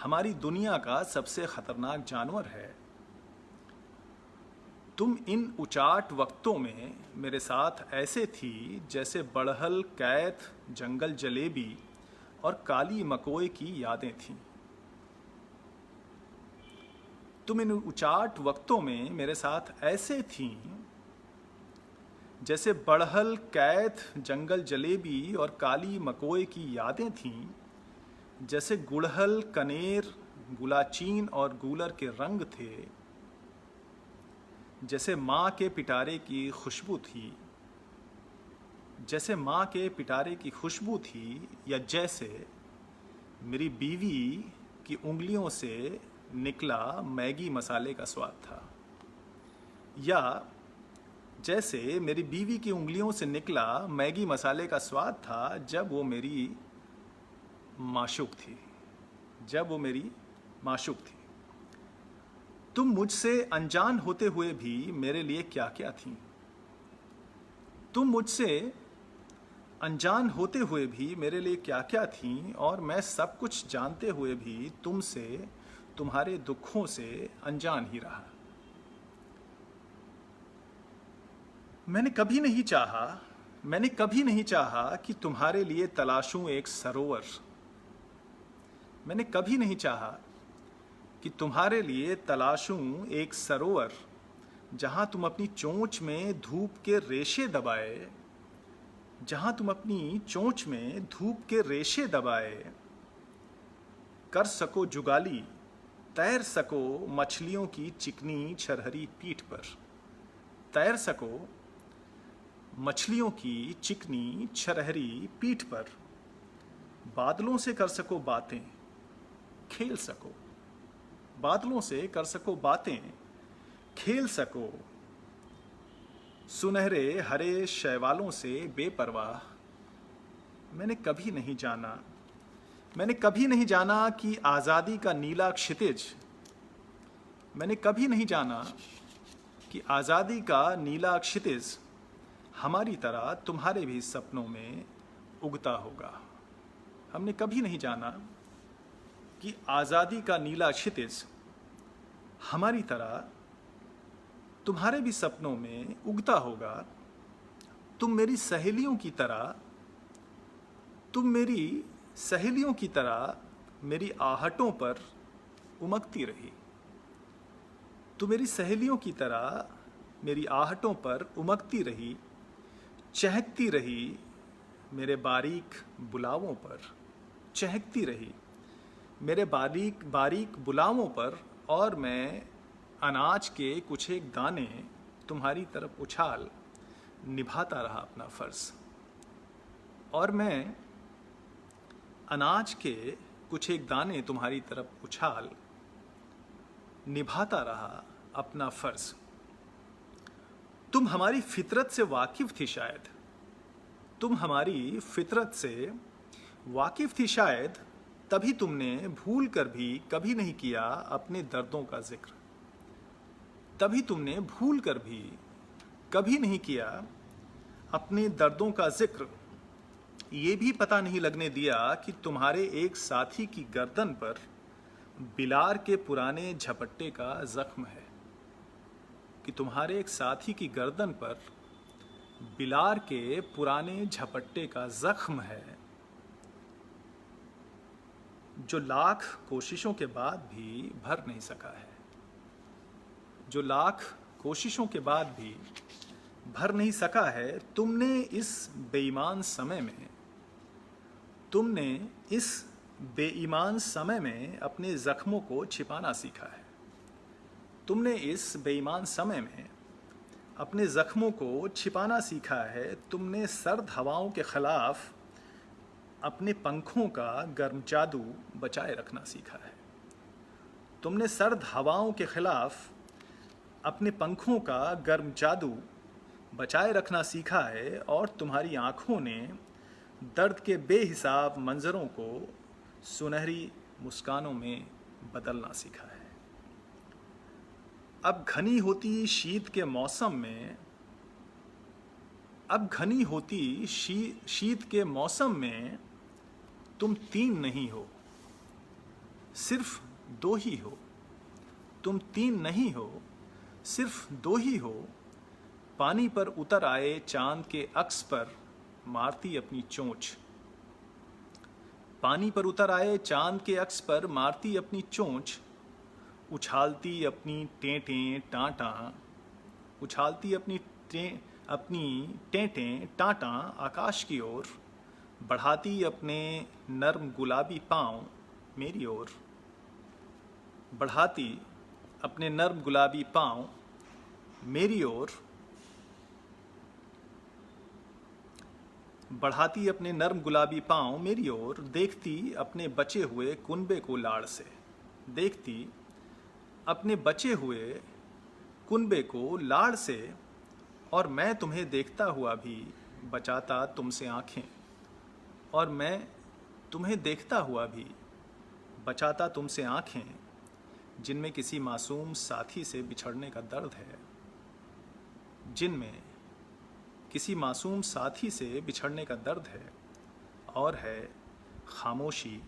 S1: हमारी दुनिया का सबसे खतरनाक जानवर है। तुम इन उचाट वक्तों में मेरे साथ ऐसे थी जैसे बड़हल, कैथ, जंगल जलेबी और काली मकोए की यादें थीं। तुम इन उचाट वक्तों में मेरे साथ ऐसे थीं जैसे बड़हल, कैथ, जंगल जलेबी और काली मकोए की यादें थीं। जैसे गुड़हल, कनेर, गुलाचीन और गूलर के रंग थे। जैसे माँ के पिटारे की खुशबू थी। जैसे माँ के पिटारे की खुशबू थी, या जैसे मेरी बीवी की उंगलियों से निकला मैगी मसाले का स्वाद था। या जैसे मेरी बीवी की उंगलियों से निकला मैगी मसाले का स्वाद था जब वो मेरी माशूक थी। थी। तुम मुझसे अनजान होते हुए भी मेरे लिए क्या क्या थी। तुम मुझसे अनजान होते हुए भी मेरे लिए क्या क्या थी, और मैं सब कुछ जानते हुए भी तुमसे, तुम्हारे दुखों से अनजान ही रहा। मैंने कभी नहीं चाहा कि तुम्हारे लिए तलाशूं एक सरोवर। मैंने कभी नहीं चाहा कि तुम्हारे लिए तलाशूं एक सरोवर जहां तुम अपनी चोंच में धूप के रेशे दबाए, कर सको जुगाली, तैर सको मछलियों की चिकनी छरहरी पीठ पर। तैर सको मछलियों की चिकनी छरहरी पीठ पर। बादलों से कर सको बातें, खेल सको। बादलों से कर सको बातें, खेल सको। सुनहरे हरे शैवालों से बेपरवाह। मैंने कभी नहीं जाना कि आज़ादी का नीला क्षितिज, हमारी तरह तुम्हारे भी सपनों में उगता होगा। हमने कभी नहीं जाना कि आज़ादी का नीला क्षितिज हमारी तरह तुम्हारे भी सपनों में उगता होगा। तुम मेरी सहेलियों की तरह मेरी आहटों पर उमकती रही। तुम मेरी सहेलियों की तरह मेरी आहटों पर उमकती रही, चहकती रही मेरे बारीक बुलावों पर, चहकती रही मेरे बारीक बुलावों पर। और मैं अनाज के कुछ एक दाने तुम्हारी तरफ उछाल निभाता रहा अपना फर्ज। और मैं अनाज के कुछ एक दाने तुम्हारी तरफ उछाल निभाता रहा अपना फर्ज। तुम हमारी फितरत से वाकिफ थी शायद। तुम हमारी फितरत से वाकिफ थी शायद, तभी तुमने भूल कर भी कभी नहीं किया अपने दर्दों का जिक्र। तभी तुमने भूल कर भी कभी नहीं किया अपने दर्दों का जिक्र। ये भी पता नहीं लगने दिया कि तुम्हारे एक साथी की गर्दन पर बिलार के पुराने झपट्टे का जख्म है। कि तुम्हारे एक साथी की गर्दन पर बिलार के पुराने झपट्टे का जख्म है, जो लाख कोशिशों के बाद भी भर नहीं सका है। जो लाख कोशिशों के बाद भी भर नहीं सका है। तुमने इस बेईमान समय में अपने जख्मों को छिपाना सीखा है। तुमने इस बेईमान समय में अपने जख्मों को छिपाना सीखा है। तुमने सर्द हवाओं के खिलाफ अपने पंखों का गर्म जादू बचाए रखना सीखा है। तुमने सर्द हवाओं के खिलाफ अपने पंखों का गर्म जादू बचाए रखना सीखा है, और तुम्हारी आँखों ने दर्द के बेहिसाब मंजरों को सुनहरी मुस्कानों में बदलना सीखा है। अब घनी होती शीत के मौसम में तुम तीन नहीं हो, सिर्फ दो ही हो। तुम तीन नहीं हो, सिर्फ दो ही हो। पानी पर उतर आए चांद के अक्स पर मारती अपनी चोंच। पानी पर उतर आए चांद के अक्स पर मारती अपनी चोंच। उछालती अपनी टेंटें टाँटां, उछालती अपनी टेंटें टाँटां आकाश की ओर। बढ़ाती अपने नर्म गुलाबी पाँव मेरी ओर। बढ़ाती अपने नर्म गुलाबी पाँव मेरी ओर। बढ़ाती अपने नर्म गुलाबी पाँव मेरी ओर। देखती अपने बचे हुए कुनबे को लाड़ से। देखती अपने बचे हुए कुनबे को लाड़ से। और मैं तुम्हें देखता हुआ भी बचाता तुमसे आँखें। और मैं तुम्हें देखता हुआ भी बचाता तुमसे आँखें, जिनमें किसी मासूम साथी से बिछड़ने का दर्द है। जिनमें किसी मासूम साथी से बिछड़ने का दर्द है, और है खामोशी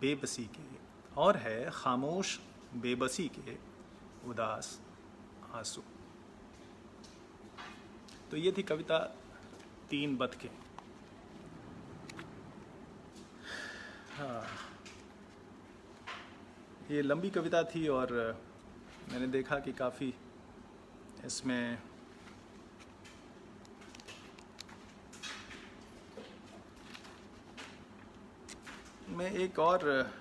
S1: बेबसी के, और है खामोश बेबसी के उदास आंसू। तो ये थी कविता तीन बतखें। हाँ, ये लंबी कविता थी और मैंने देखा कि काफ़ी इसमें मैं एक और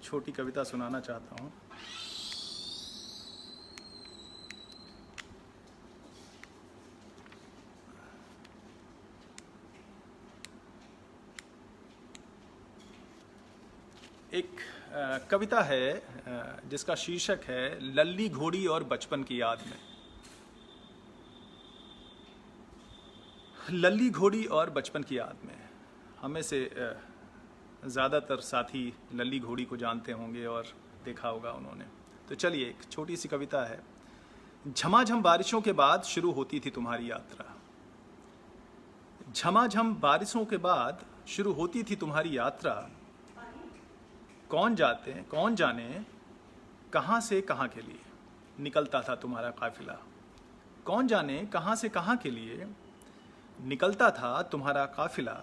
S1: छोटी कविता सुनाना चाहता हूँ। एक कविता है जिसका शीर्षक है लल्ली घोड़ी और बचपन की याद में। लल्ली घोड़ी और बचपन की याद में। हमें से ज़्यादातर साथी लल्ली घोड़ी को जानते होंगे और देखा होगा उन्होंने। तो चलिए, एक छोटी सी कविता है। झमाझम बारिशों के बाद शुरू होती थी तुम्हारी यात्रा। झमाझम बारिशों के बाद शुरू होती थी तुम्हारी यात्रा। कौन जाने कहाँ से कहाँ के लिए निकलता था तुम्हारा काफिला। कौन जाने कहाँ से कहाँ के लिए निकलता था तुम्हारा काफिला।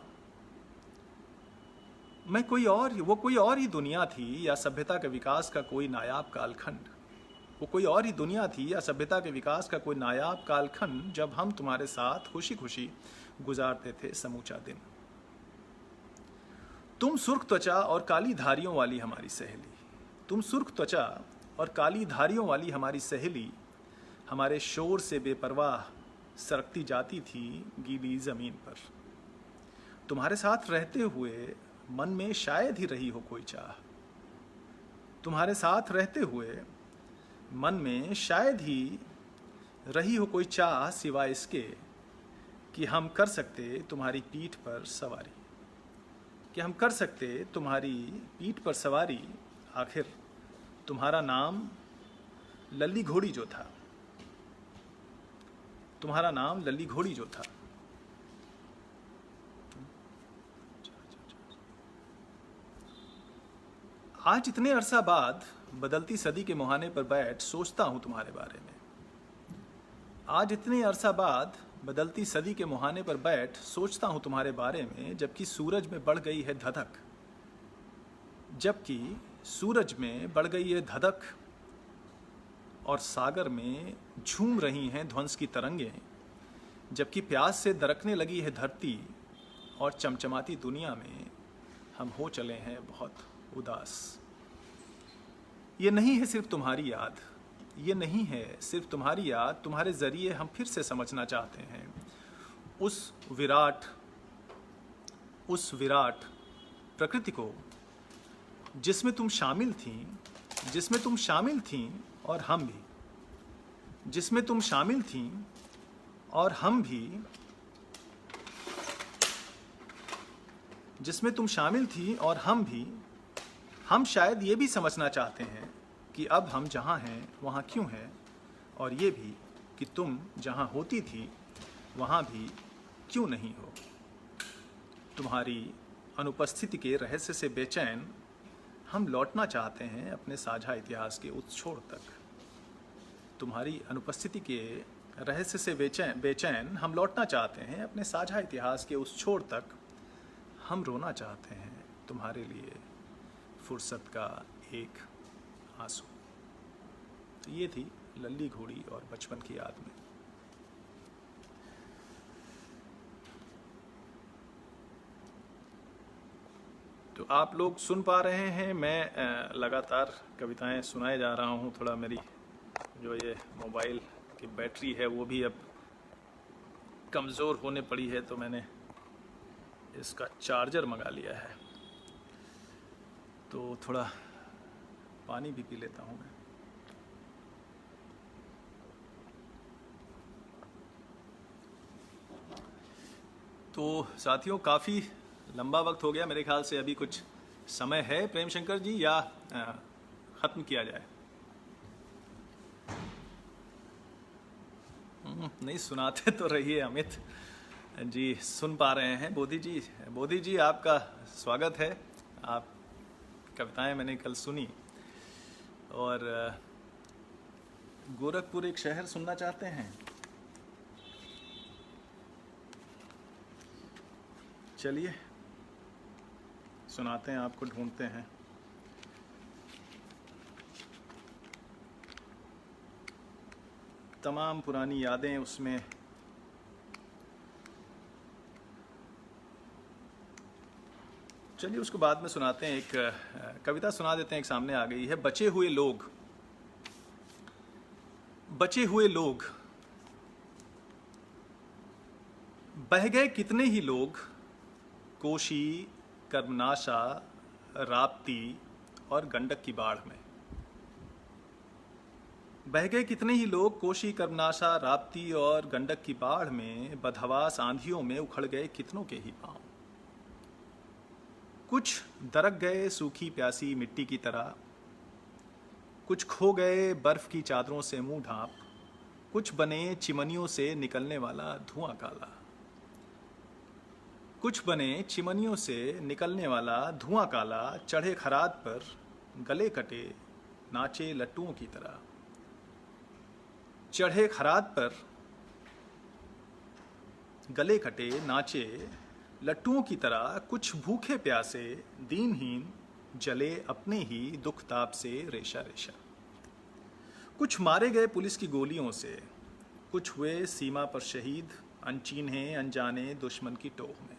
S1: वो कोई और ही दुनिया थी या सभ्यता के विकास का कोई नायाब कालखंड। वो कोई और ही दुनिया थी या सभ्यता के विकास का कोई नायाब कालखंड, जब हम तुम्हारे साथ खुशी खुशी गुजारते थे समूचा दिन। तुम सुर्ख त्वचा और काली धारियों वाली हमारी सहेली। तुम सुर्ख त्वचा और काली धारियों वाली हमारी सहेली हमारे शोर से बेपरवाह सरकती जाती थी गीली ज़मीन पर। तुम्हारे साथ रहते हुए मन में शायद ही रही हो कोई चाह। तुम्हारे साथ रहते हुए मन में शायद ही रही हो कोई चाह, सिवाय इसके कि हम कर सकते तुम्हारी पीठ पर सवारी, कि हम कर सकते तुम्हारी पीठ पर सवारी। आखिर तुम्हारा नाम लल्ली घोड़ी जो था, तुम्हारा नाम लल्ली घोड़ी जो था। आज इतने अरसा बाद बदलती सदी के मुहाने पर बैठ सोचता हूं तुम्हारे बारे में। आज इतने अरसा बाद बदलती सदी के मुहाने पर बैठ सोचता हूं तुम्हारे बारे में, जबकि सूरज में बढ़ गई है धधक, जबकि सूरज में बढ़ गई है धधक और सागर में झूम रही हैं ध्वंस की तरंगें, जबकि प्यास से दरकने लगी है धरती और चमचमाती दुनिया में हम हो चले हैं बहुत उदास। ये नहीं है सिर्फ तुम्हारी याद, ये नहीं है सिर्फ तुम्हारी याद, तुम्हारे जरिए हम फिर से समझना चाहते हैं उस विराट प्रकृति को जिसमें तुम शामिल थीं, जिसमें तुम शामिल थीं और हम भी, जिसमें तुम शामिल थीं और हम भी, जिसमें तुम शामिल थी और हम भी। हम शायद ये भी समझना चाहते हैं कि अब हम जहाँ हैं वहाँ क्यों हैं, और ये भी कि तुम जहाँ होती थी वहाँ भी क्यों नहीं हो। तुम्हारी अनुपस्थिति के रहस्य से बेचैन हम लौटना चाहते हैं अपने साझा इतिहास के उस छोर तक। तुम्हारी अनुपस्थिति के रहस्य से बेचैन हम लौटना चाहते हैं अपने साझा इतिहास के उस छोर तक। हम रोना चाहते हैं तुम्हारे लिए फुर्सत का एक आंसू। तो ये थी लल्ली घोड़ी और बचपन की याद में। तो आप लोग सुन पा रहे हैं, मैं लगातार कविताएं सुनाए जा रहा हूँ। थोड़ा मेरी जो ये मोबाइल की बैटरी है वो भी अब कमज़ोर होने पड़ी है, तो मैंने इसका चार्जर मंगा लिया है। तो थोड़ा पानी भी पी लेता हूँ मैं। तो साथियों, काफ़ी लंबा वक्त हो गया मेरे ख्याल से। अभी कुछ समय है प्रेम शंकर जी, या ख़त्म किया जाए? नहीं सुनाते तो रहिए अमित जी। सुन पा रहे हैं बोधी जी। बोधी जी, आपका स्वागत है। आप कविताएं मैंने कल सुनी, और गोरखपुर एक शहर सुनना चाहते हैं? चलिए सुनाते हैं आपको, ढूंढते हैं। तमाम पुरानी यादें उसमें चलिए उसको बाद में सुनाते हैं। एक कविता सुना देते हैं, एक सामने आ गई है। बचे हुए लोग, बचे हुए लोग, बह गए कितने ही लोग, कोशी, कर्मनाशा, राप्ती और गंडक की बाढ़ में। बह गए कितने ही लोग, कोशी, कर्मनाशा, राप्ती और गंडक की बाढ़ में। बदहवास आंधियों में उखड़ गए कितनों के ही पांव। कुछ दरक गए सूखी प्यासी मिट्टी की तरह, कुछ खो गए बर्फ की चादरों से मुंह ढांप, कुछ बने चिमनियों से निकलने वाला धुआं काला, कुछ बने चिमनियों से निकलने वाला धुआं काला। चढ़े खराद पर गले कटे नाचे लट्टुओं की तरह, चढ़े खराद पर गले कटे नाचे लट्टुओं की तरह। कुछ भूखे प्यासे दीनहीन जले अपने ही दुख ताप से रेशा रेशा। कुछ मारे गए पुलिस की गोलियों से, कुछ हुए सीमा पर शहीद अनचीन्हे अनजाने दुश्मन की टोह में।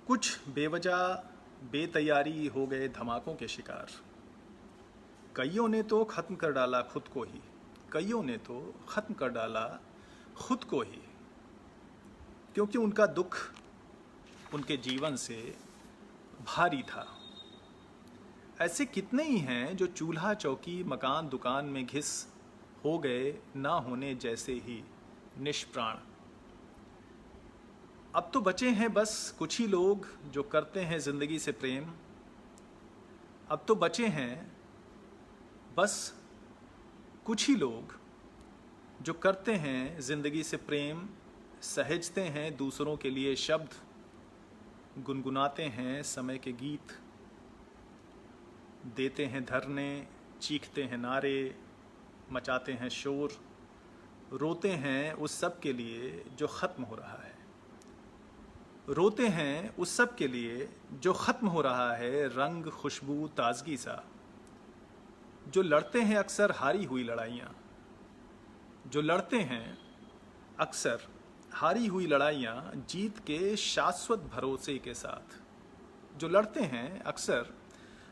S1: कुछ बेवजह बेतैयारी हो गए धमाकों के शिकार। कईयों ने तो खत्म कर डाला खुद को ही, कईयों ने तो खत्म कर डाला खुद को ही, क्योंकि उनका दुख उनके जीवन से भारी था। ऐसे कितने ही हैं जो चूल्हा चौकी मकान दुकान में घिस हो गए ना होने जैसे ही निष्प्राण। अब तो बचे हैं बस कुछ ही लोग जो करते हैं जिंदगी से प्रेम। अब तो बचे हैं बस कुछ ही लोग जो करते हैं जिंदगी से प्रेम, सहेजते हैं दूसरों के लिए शब्द, गुनगुनाते हैं समय के गीत, देते हैं धरने, चीखते हैं नारे, मचाते हैं शोर, रोते हैं उस सब के लिए जो ख़त्म हो रहा है। रोते हैं उस सब के लिए जो ख़त्म हो रहा है, रंग खुशबू ताजगी सा। जो लड़ते हैं अक्सर हारी हुई लड़ाइयाँ, जो लड़ते हैं अक्सर हारी हुई लड़ाइयाँ जीत के शाश्वत भरोसे के साथ। जो लड़ते हैं अक्सर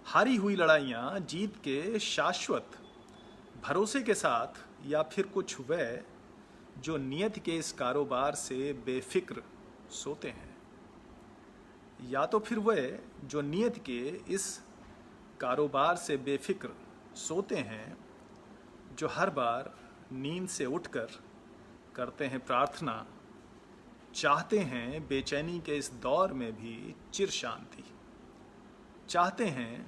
S1: हारी हुई लड़ाइयाँ जीत के शाश्वत भरोसे के साथ, या फिर कुछ वह जो नियत के इस कारोबार से बेफिक्र सोते हैं, या तो फिर वह जो नियत के इस कारोबार से बेफिक्र सोते हैं, जो हर बार नींद से उठकर करते हैं प्रार्थना, चाहते हैं बेचैनी के इस दौर में भी चिर शांति, चाहते हैं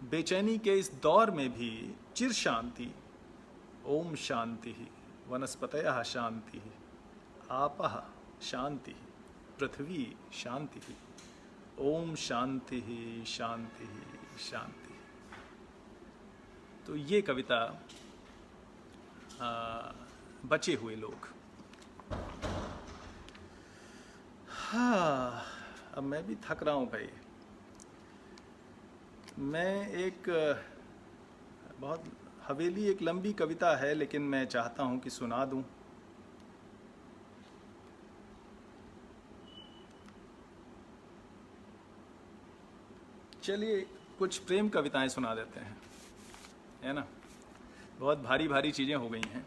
S1: बेचैनी के इस दौर में भी चिर शांति। ओम शांति वनस्पतयः शांति, आपः शांति, पृथ्वी शांति। ओम शांति शांति शांति। तो ये कविता बचे हुए लोग। हाँ, अब मैं भी थक रहा हूँ भाई। मैं एक बहुत हवेली एक लंबी कविता है, लेकिन मैं चाहता हूँ कि सुना दूँ। चलिए कुछ प्रेम कविताएं सुना देते हैं, है ना। बहुत भारी भारी चीज़ें हो गई हैं।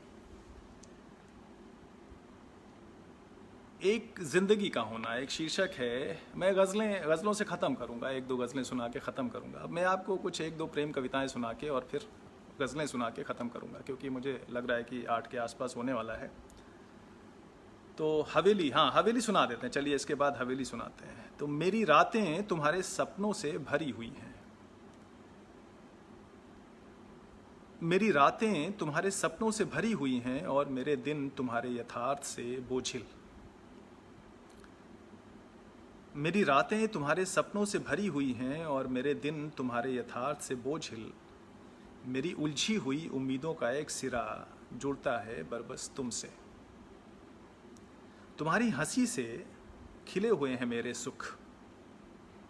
S1: एक ज़िंदगी का होना एक शीर्षक है। मैं गज़लों से ख़त्म करूँगा, एक दो गज़लें सुना के ख़त्म करूँगा। अब मैं आपको कुछ एक दो प्रेम कविताएं सुना के और फिर गज़लें सुना के ख़त्म करूँगा, क्योंकि मुझे लग रहा है कि 8 के आसपास होने वाला है। तो हवेली, हाँ हवेली सुना देते हैं। चलिए इसके बाद हवेली सुनाते हैं। तो मेरी रातें तुम्हारे सपनों से भरी हुई हैं, मेरी रातें तुम्हारे सपनों से भरी हुई हैं, और मेरे दिन तुम्हारे यथार्थ से बोझिल। मेरी रातें तुम्हारे सपनों से भरी हुई हैं, और मेरे दिन तुम्हारे यथार्थ से बोझिल। मेरी उलझी हुई उम्मीदों का एक सिरा जुड़ता है बरबस तुमसे। तुम्हारी हंसी से खिले हुए हैं मेरे सुख,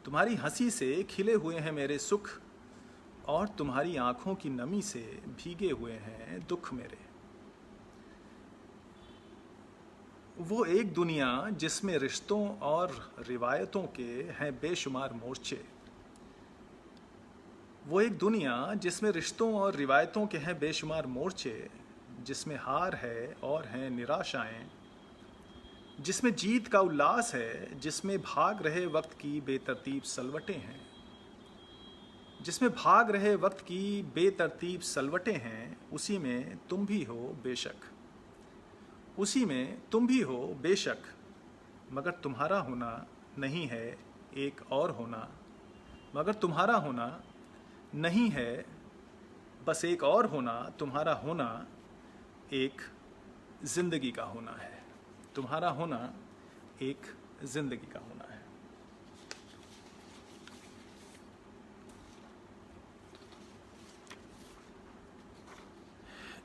S1: तुम्हारी हंसी से खिले हुए हैं मेरे सुख, और तुम्हारी आंखों की नमी से भीगे हुए हैं दुख मेरे। वो एक दुनिया जिसमें रिश्तों और रिवायतों के हैं बेशुमार मोर्चे, वो एक दुनिया जिसमें रिश्तों और रिवायतों के हैं बेशुमार मोर्चे, जिसमें हार है और हैं निराशाएं, जिसमें जीत का उल्लास है, जिसमें भाग रहे वक्त की बेतरतीब सलवटें हैं, जिसमें भाग रहे वक्त की बेतरतीब सलवटें हैं। उसी में तुम भी हो बेशक, उसी में तुम भी हो बेशक, मगर तुम्हारा होना नहीं है एक और होना, मगर तुम्हारा होना नहीं है बस एक और होना। तुम्हारा होना एक जिंदगी का होना है, तुम्हारा होना एक जिंदगी का होना है।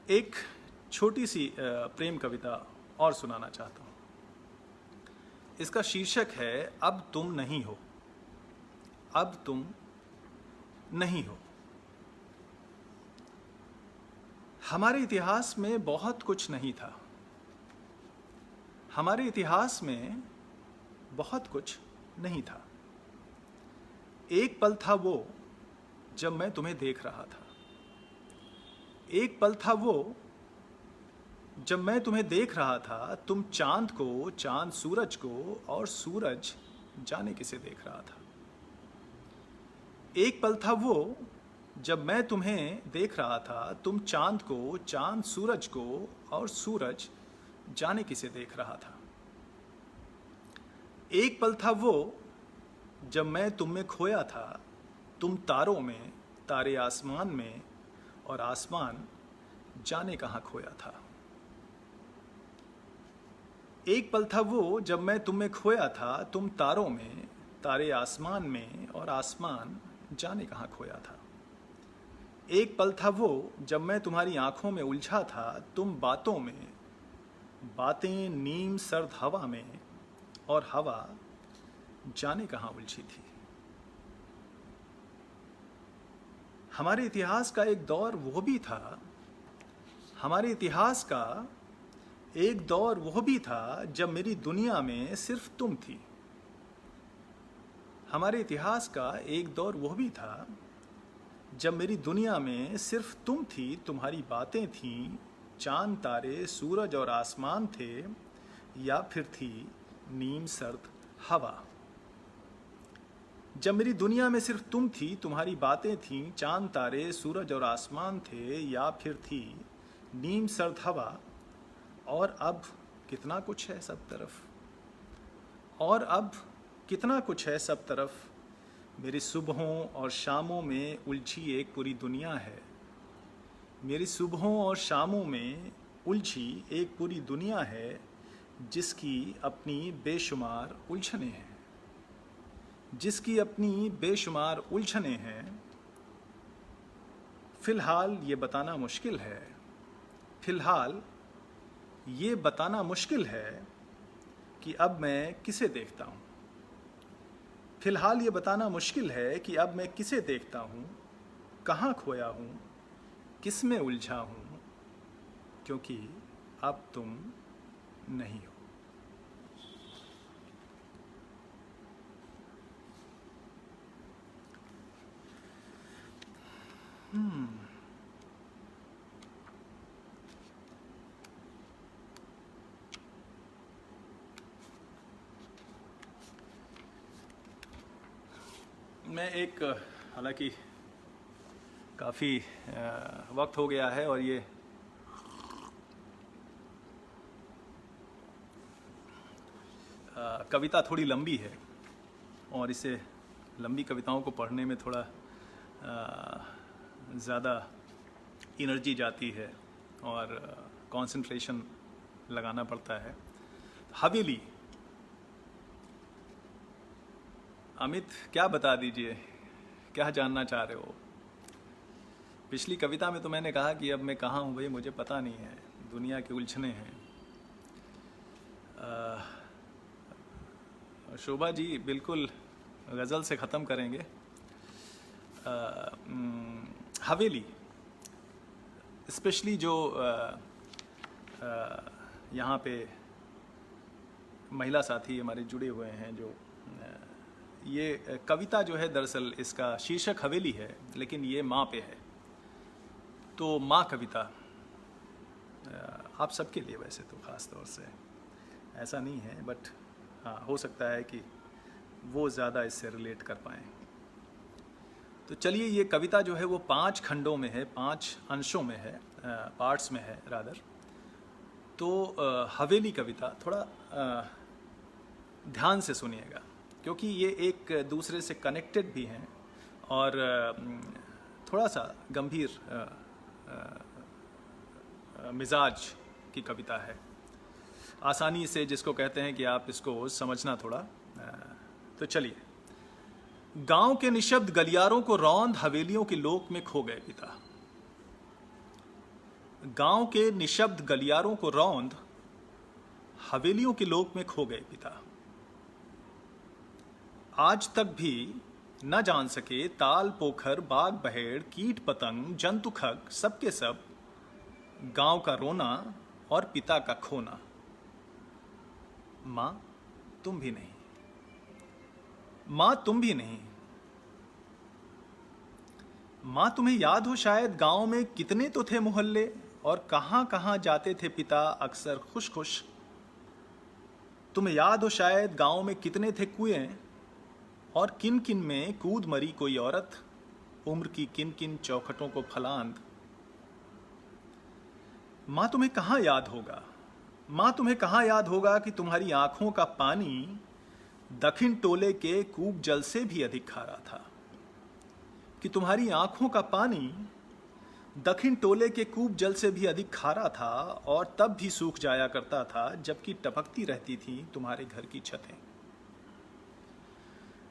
S1: एक छोटी सी प्रेम कविता और सुनाना चाहता हूँ। इसका शीर्षक है अब तुम नहीं हो, अब तुम नहीं हो। हमारे इतिहास में बहुत कुछ नहीं था, हमारे इतिहास में बहुत कुछ नहीं था। एक पल था वो जब मैं तुम्हें देख रहा था, एक पल था वो जब मैं तुम्हें देख रहा था। तुम चांद को, चांद सूरज को, और सूरज जाने किसे देख रहा था। एक पल था वो जब मैं तुम्हें देख रहा था। तुम चांद को, चांद सूरज को, और सूरज जाने किसे देख रहा था। एक पल था वो जब मैं तुम में खोया था, तुम तारों में, तारे आसमान में, और आसमान जाने कहाँ खोया था। एक पल था वो जब मैं तुम में खोया था, तुम तारों में, तारे आसमान में, और आसमान जाने कहाँ खोया था। एक पल था वो जब मैं तुम्हारी आंखों में उलझा था, तुम बातों में, बातें नीम सर्द हवा में, और हवा जाने कहाँ उलझी थी। हमारे इतिहास का एक दौर वो भी था, हमारे इतिहास का एक दौर वो भी था जब मेरी दुनिया में सिर्फ तुम थी। हमारे इतिहास का एक दौर वो भी था जब मेरी दुनिया में सिर्फ तुम थी, तुम्हारी बातें थीं, चांद तारे सूरज और आसमान थे, या फिर थी नीम सर्द हवा। जब मेरी दुनिया में सिर्फ तुम थी, तुम्हारी बातें थीं, चांद तारे सूरज और आसमान थे, या फिर थी नीम सर्द हवा। और अब कितना कुछ है सब तरफ, और अब कितना कुछ है सब तरफ। मेरी सुबहों और शामों में उलझी एक पूरी दुनिया है। मेरी सुबहों और शामों में उलझी एक पूरी दुनिया है, जिसकी अपनी बेशुमार उलझने हैं, जिसकी अपनी बेशुमार उलझने हैं। फिलहाल ये बताना मुश्किल है, फिलहाल ये बताना मुश्किल है कि अब मैं किसे देखता हूँ। फिलहाल ये बताना मुश्किल है कि अब मैं किसे देखता हूँ, कहाँ खोया हूँ, किस में उलझा हूँ, क्योंकि अब तुम नहीं हो। मैं एक, हालांकि काफ़ी वक्त हो गया है और ये कविता थोड़ी लंबी है, और इसे लंबी कविताओं को पढ़ने में थोड़ा ज़्यादा एनर्जी जाती है और कंसंट्रेशन लगाना पड़ता है। हवेली। अमित, क्या बता दीजिए, क्या जानना चाह रहे हो? पिछली कविता में तो मैंने कहा कि अब मैं कहाँ हूँ भाई, मुझे पता नहीं है, दुनिया के उलझने हैं। शोभा जी बिल्कुल गज़ल से ख़त्म करेंगे। हवेली, स्पेशली जो यहाँ पे महिला साथी हमारे जुड़े हुए हैं, जो ये कविता जो है, दरअसल इसका शीर्षक हवेली है, लेकिन ये माँ पे है। तो माँ कविता आप सबके लिए, वैसे तो ख़ास तौर से ऐसा नहीं है, बट हाँ, हो सकता है कि वो ज़्यादा इससे रिलेट कर पाएँ। तो चलिए, ये कविता जो है वो 5 खंडों में है, 5 अंशों में है, पार्ट्स में है रादर। तो हवेली कविता थोड़ा ध्यान से सुनिएगा, क्योंकि ये एक दूसरे से कनेक्टेड भी हैं और थोड़ा सा गंभीर मिजाज की कविता है। आसानी से जिसको कहते हैं कि आप इसको समझना थोड़ा। तो चलिए। गांव के निशब्द गलियारों को रौंद हवेलियों के लोक में खो गए पिता। गांव के निशब्द गलियारों को रौंद हवेलियों के लोक में खो गए पिता। आज तक भी न जान सके ताल पोखर बाग बहेड़ कीट पतंग जंतु खग सबके सब, गांव का रोना और पिता का खोना। मां तुम भी नहीं, मां तुम भी नहीं। मां तुम्हें याद हो शायद, गांव में कितने तो थे मोहल्ले, और कहां कहां जाते थे पिता अक्सर खुश खुश। तुम्हें याद हो शायद, गांव में कितने थे कुएं, और किन किन में कूद मरी कोई औरत, उम्र की किन किन चौखटों को फलांद। मां तुम्हें कहां याद होगा, माँ तुम्हें कहाँ याद होगा कि तुम्हारी आंखों का पानी दक्षिण टोले के कूप जल से भी अधिक खारा था, कि तुम्हारी आंखों का पानी दक्षिण टोले के कूप जल से भी अधिक खारा था और तब भी सूख जाया करता था जबकि टपकती रहती थी तुम्हारे घर की छतें।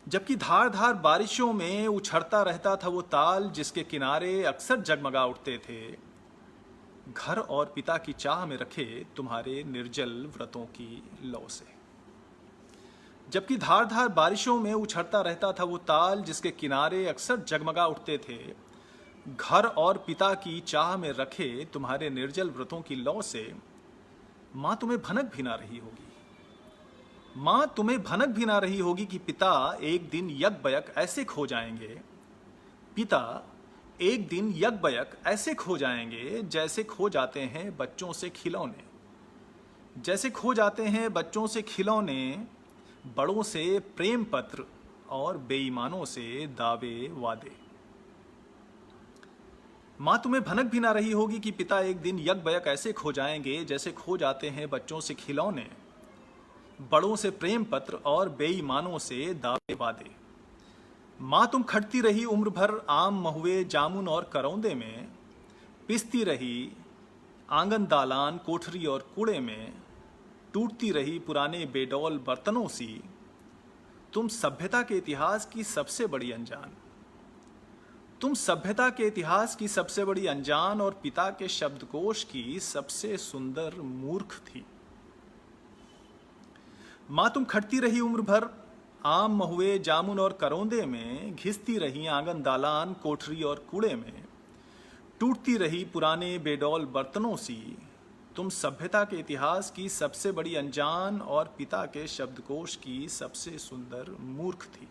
S1: जबकि धार धार बारिशों में उछड़ता रहता था वो ताल जिसके किनारे अक्सर जगमगा उठते थे घर और पिता की चाह में रखे तुम्हारे निर्जल व्रतों की लौ से। जबकि धार धार बारिशों में उछड़ता रहता था वो ताल जिसके किनारे अक्सर जगमगा उठते थे घर और पिता की चाह में रखे तुम्हारे निर्जल व्रतों की लौ से, माँ तुम्हें भनक भी ना रही होगी। माँ तुम्हें भनक भी ना रही होगी कि पिता एक दिन यकबयक ऐसे खो जाएंगे, पिता एक दिन यकबयक ऐसे खो जाएंगे जैसे खो जाते हैं बच्चों से खिलौने, जैसे खो जाते हैं बच्चों से खिलौने, बड़ों से प्रेम पत्र और बेईमानों से दावे वादे। माँ तुम्हें भनक भी ना रही होगी कि पिता एक दिन यकबयक ऐसे खो जाएंगे जैसे खो जाते हैं बच्चों से खिलौने, बड़ों से प्रेम पत्र और बेईमानों से दावे वादे। माँ तुम खटती रही उम्र भर आम महुए जामुन और करौंदे में, पिसती रही आंगन दालान कोठरी और कूड़े में, टूटती रही पुराने बेडौल बर्तनों सी। तुम सभ्यता के इतिहास की सबसे बड़ी अनजान, तुम सभ्यता के इतिहास की सबसे बड़ी अनजान और पिता के शब्दकोश की सबसे सुंदर मूर्ख थी। माँ तुम खटती रही उम्र भर आम महुए जामुन और करौंदे में, घिसती रही आंगन दालान कोठरी और कूड़े में, टूटती रही पुराने बेडौल बर्तनों सी। तुम सभ्यता के इतिहास की सबसे बड़ी अनजान और पिता के शब्दकोश की सबसे सुंदर मूर्ख थी।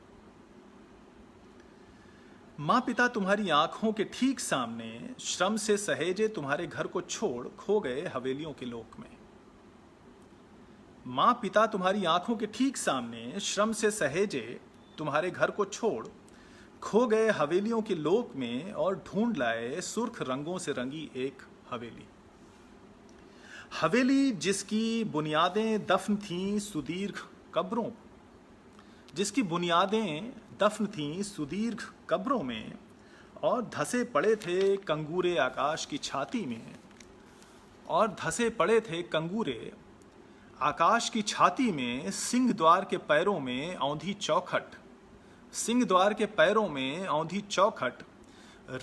S1: माँ पिता तुम्हारी आंखों के ठीक सामने श्रम से सहेजे तुम्हारे घर को छोड़ खो गए हवेलियों के लोक में। माँ पिता तुम्हारी आंखों के ठीक सामने श्रम से सहेजे तुम्हारे घर को छोड़ खो गए हवेलियों के लोक में और ढूंढ लाए सुर्ख रंगों से रंगी एक हवेली। हवेली जिसकी बुनियादें दफन थीं सुदीर्घ कब्रों, जिसकी बुनियादें दफन थीं सुदीर्घ कब्रों में और धसे पड़े थे कंगूरे आकाश की छाती में, और धसे पड़े थे कंगूरे आकाश की छाती में। सिंह द्वार के पैरों में औंधी चौखट, सिंह द्वार के पैरों में औंधी चौखट,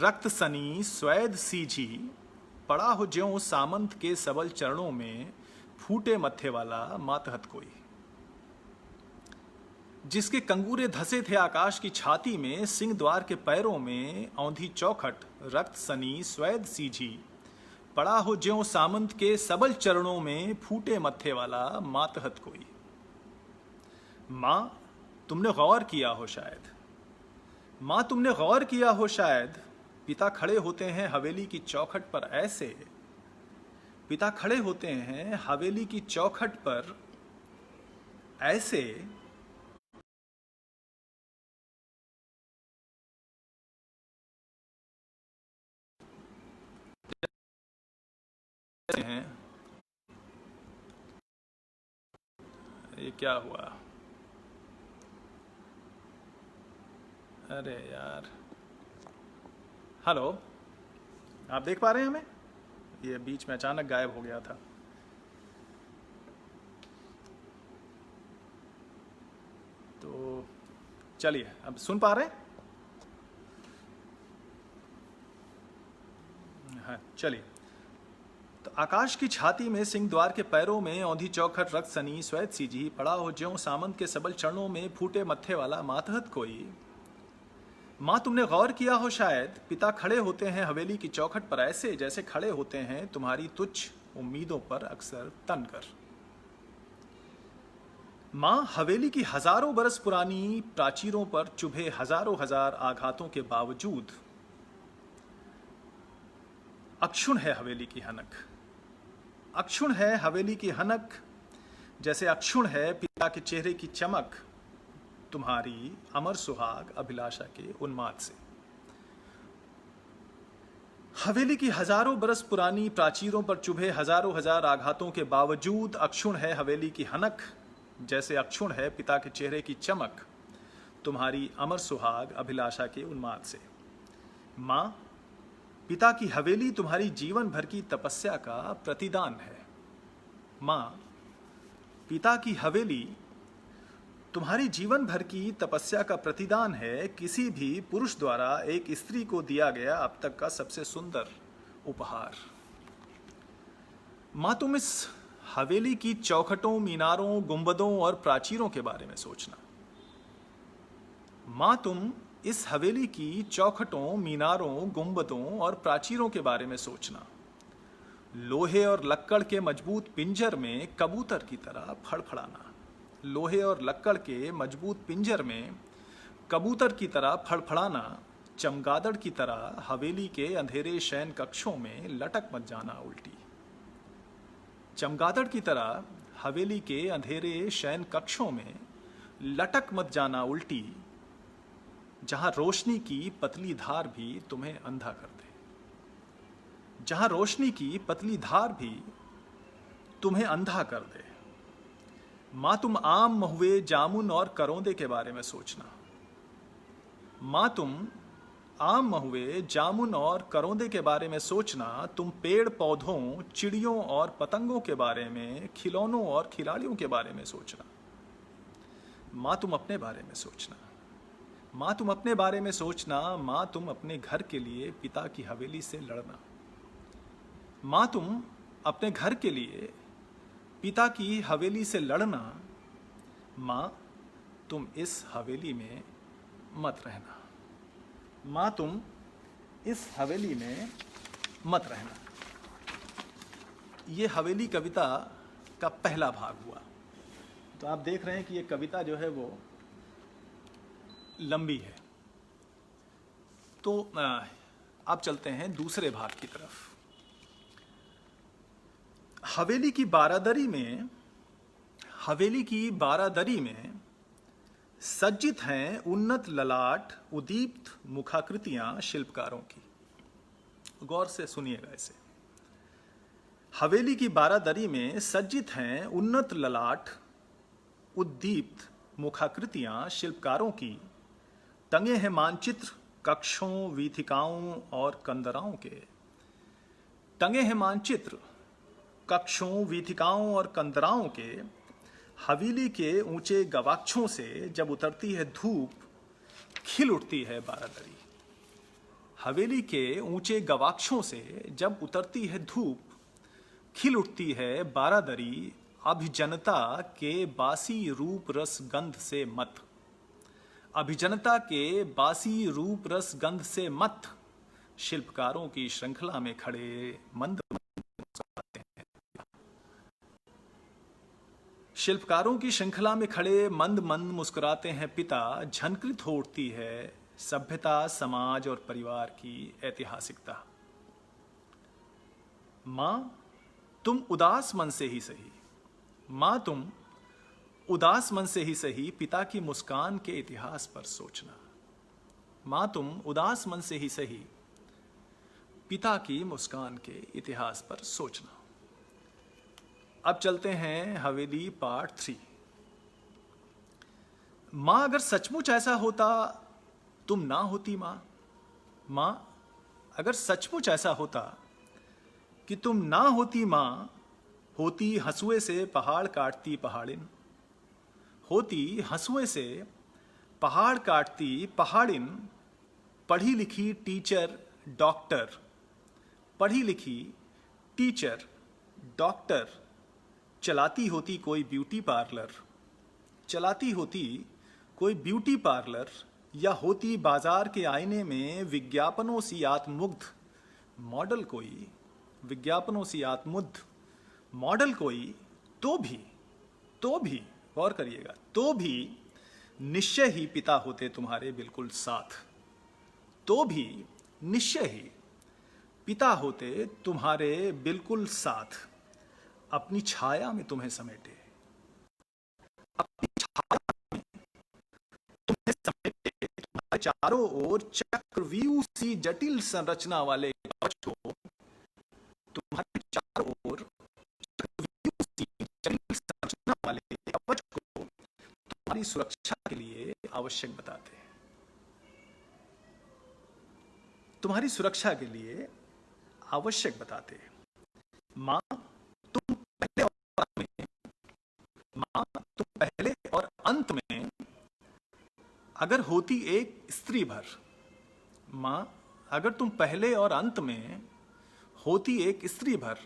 S1: रक्त सनी स्वेद सीझी, पड़ा हो ज्यों सामंत के सबल चरणों में, फूटे मत्थे वाला मातहत कोई। जिसके कंगूरे धसे थे आकाश की छाती में, सिंह द्वार के पैरों में औंधी चौखट, रक्त सनी स्वेद सीझी, पड़ा हो ज्यों सामंत के सबल चरणों में, फूटे मत्थे वाला मातहत कोई। माँ तुमने गौर किया हो शायद, माँ तुमने गौर किया हो शायद, पिता खड़े होते हैं हवेली की चौखट पर ऐसे, पिता खड़े होते हैं हवेली की चौखट पर ऐसे, हैं। ये क्या हुआ? अरे यार, हेलो, आप देख पा रहे हैं हमें? ये बीच में अचानक गायब हो गया था। तो चलिए, अब सुन पा रहे हैं? हाँ, चलिए। तो आकाश की छाती में सिंह द्वार के पैरों में औंधी चौखट, रक्त सनी स्वेद सीझी, पड़ा हो ज्यों सामंत के सबल चरणों में, फूटे मत्थे वाला मातहत कोई। माँ तुमने गौर किया हो शायद, पिता खड़े होते हैं हवेली की चौखट पर ऐसे जैसे खड़े होते हैं तुम्हारी तुच्छ उम्मीदों पर अक्सर तनकर। माँ हवेली की हजारों बरस पुरानी प्राचीरों पर चुभे हजारों हजार आघातों के बावजूद अक्षुण है हवेली की हनक, अक्षुण है हवेली की हनक, जैसे अक्षुण है पिता के चेहरे की चमक तुम्हारी अमर सुहाग अभिलाषा के उन्माद से। हवेली की हजारों बरस पुरानी प्राचीरों पर चुभे हजारों हजार आघातों के बावजूद अक्षुण है हवेली की हनक, जैसे अक्षुण है पिता के चेहरे की चमक तुम्हारी अमर सुहाग अभिलाषा के उन्माद से। माँ, पिता की हवेली तुम्हारी जीवन भर की तपस्या का प्रतिदान है। माँ, पिता की हवेली तुम्हारी जीवन भर की तपस्या का प्रतिदान है, किसी भी पुरुष द्वारा एक स्त्री को दिया गया अब तक का सबसे सुंदर उपहार। माँ, तुम इस हवेली की चौखटों, मीनारों, गुंबदों और प्राचीरों के बारे में सोचना। माँ, तुम इस हवेली की चौखटों, मीनारों, गुंबदों और प्राचीरों के बारे में सोचना। लोहे और लक्कड़ के मजबूत पिंजर में कबूतर की तरह फड़फड़ाना। लोहे और लक्कड़ के मजबूत पिंजर में कबूतर की तरह फड़फड़ाना, चमगादड़ की तरह हवेली के अंधेरे शयन कक्षों में लटक मत जाना उल्टी। चमगादड़ की तरह हवेली के अंधेरे शयन कक्षों में लटक मत जाना उल्टी, जहां रोशनी की पतली धार भी तुम्हें अंधा कर दे। जहां रोशनी की पतली धार भी तुम्हें अंधा कर दे। माँ, तुम आम, महुए, जामुन और करौंदे के बारे में सोचना। माँ, तुम आम, महुए, जामुन और करौंदे के बारे में सोचना। तुम पेड़ पौधों, चिड़ियों और पतंगों के बारे में, खिलौनों और खिलाड़ियों के बारे में सोचना। माँ, तुम अपने बारे में सोचना। माँ, तुम अपने बारे में सोचना। माँ, तुम अपने घर के लिए पिता की हवेली से लड़ना। माँ, तुम अपने घर के लिए पिता की हवेली से लड़ना। माँ, तुम इस हवेली में मत रहना। माँ, तुम इस हवेली में मत रहना। ये हवेली कविता का पहला भाग हुआ। तो आप देख रहे हैं कि ये कविता जो है वो लंबी है। तो अब चलते हैं दूसरे भाग की तरफ। हवेली की बारादरी में सज्जित हैं उन्नत ललाट, उदीप्त मुखाकृतियां शिल्पकारों की। गौर से सुनिएगा इसे। हवेली की बारादरी में सज्जित हैं उन्नत ललाट, उद्दीप्त मुखाकृतियां शिल्पकारों की। टंगे हैं मानचित्र कक्षों, वीथिकाओं और कंदराओं के। टंगे हैं मानचित्र कक्षों, वीथिकाओं और कंदराओं के। हवेली के ऊंचे गवाक्षों से जब उतरती है धूप, खिल उठती है बारादरी। हवेली के ऊंचे गवाक्षों से जब उतरती है धूप, खिल उठती है बारादरी। अभिजनता के बासी रूप रस गंध से मत। अभिजनता के बासी रूप रस गंध से मत। शिल्पकारों की श्रृंखला में खड़े मंद शिल्पकारों की श्रृंखला में खड़े मंद मंद मुस्कुराते हैं पिता। झनकृत हो उठती है सभ्यता, समाज और परिवार की ऐतिहासिकता। माँ, तुम उदास मन से ही सही। माँ, तुम उदास मन से ही सही पिता की मुस्कान के इतिहास पर सोचना। माँ, तुम उदास मन से ही सही पिता की मुस्कान के इतिहास पर सोचना। अब चलते हैं हवेली पार्ट 3। माँ, अगर सचमुच ऐसा होता तुम ना होती माँ। माँ, अगर सचमुच ऐसा होता कि तुम ना होती माँ, होती हंसुए से पहाड़ काटती पहाड़िन। होती हंसुए से पहाड़ काटती पहाड़िन। पढ़ी लिखी टीचर डॉक्टर। पढ़ी लिखी टीचर डॉक्टर। चलाती होती कोई ब्यूटी पार्लर। चलाती होती कोई ब्यूटी पार्लर। या होती बाजार के आईने में विज्ञापनों सी आत्ममुग्ध मॉडल कोई। विज्ञापनों सी आत्ममुग्ध मॉडल कोई। तो भी गौर करिएगा, तो भी निश्चय ही पिता होते तुम्हारे बिल्कुल साथ। तो भी निश्चय ही पिता होते तुम्हारे बिल्कुल साथ। अपनी छाया में तुम्हें समेटे। अपनी छाया में तुम्हें समेटे। तुम्हारे चारों ओर चक्रव्यूह सी जटिल संरचना वाले कवच को तुम्हारे चारों ओर संरचना वाले कवच को तुम्हारी सुरक्षा के लिए आवश्यक बताते हैं। तुम्हारी सुरक्षा के लिए आवश्यक बताते हैं। मां तुम पहले और अंत में, मां तुम पहले और अंत में अगर होती एक स्त्री भर, मां अगर तुम पहले और अंत में होती एक स्त्री भर,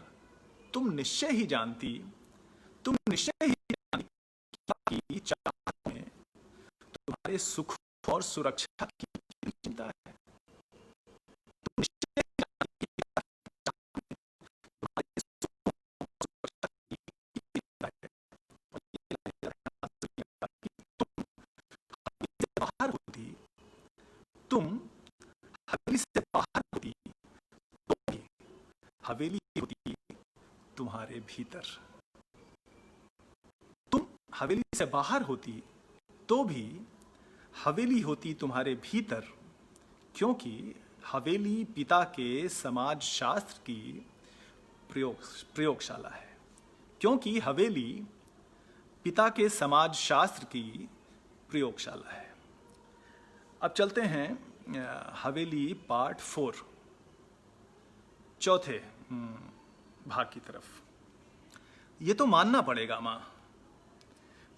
S1: तुम निश्चय ही जानती कि चाह में तुम्हारे सुख और सुरक्षा की चिंता है। तुम निश्चय ही जानती कि तुम्हारे सुख और सुरक्षा की चिंता है। और ये बाहर होती, तुम हवेली से बाहर होती तो भी हवेली होती तुम्हारे भीतर। तुम हवेली से बाहर होती तो भी हवेली होती तुम्हारे भीतर, क्योंकि हवेली पिता के समाज शास्त्र की प्रयोगशाला है। क्योंकि हवेली पिता के समाज शास्त्र की प्रयोगशाला है। अब चलते हैं हवेली पार्ट 4, चौथे भाग की तरफ। ये तो मानना पड़ेगा मां,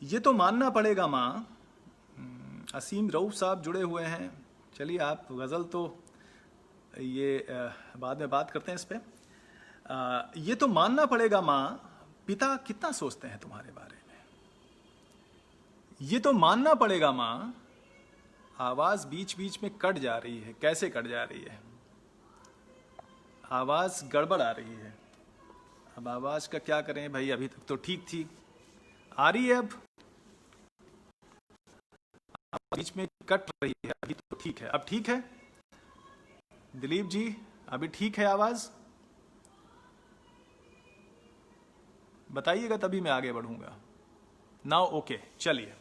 S1: ये तो मानना पड़ेगा मां। असीम रऊफ साहब जुड़े हुए हैं। चलिए, आप गज़ल तो ये बाद में बात करते हैं इस पर। ये तो मानना पड़ेगा मां, पिता कितना सोचते हैं तुम्हारे बारे में। ये तो मानना पड़ेगा मां। आवाज़ बीच बीच में कट जा रही है। कैसे कट जा रही है? आवाज़ गड़बड़ आ रही है। अब आवाज़ का क्या करें भाई, अभी तक तो ठीक थी। आ रही है अब? बीच में कट रही है। अभी तो ठीक है। अब ठीक है दिलीप जी? अभी ठीक है आवाज़? बताइएगा तभी मैं आगे बढ़ूंगा। नाउ ओके, चलिए।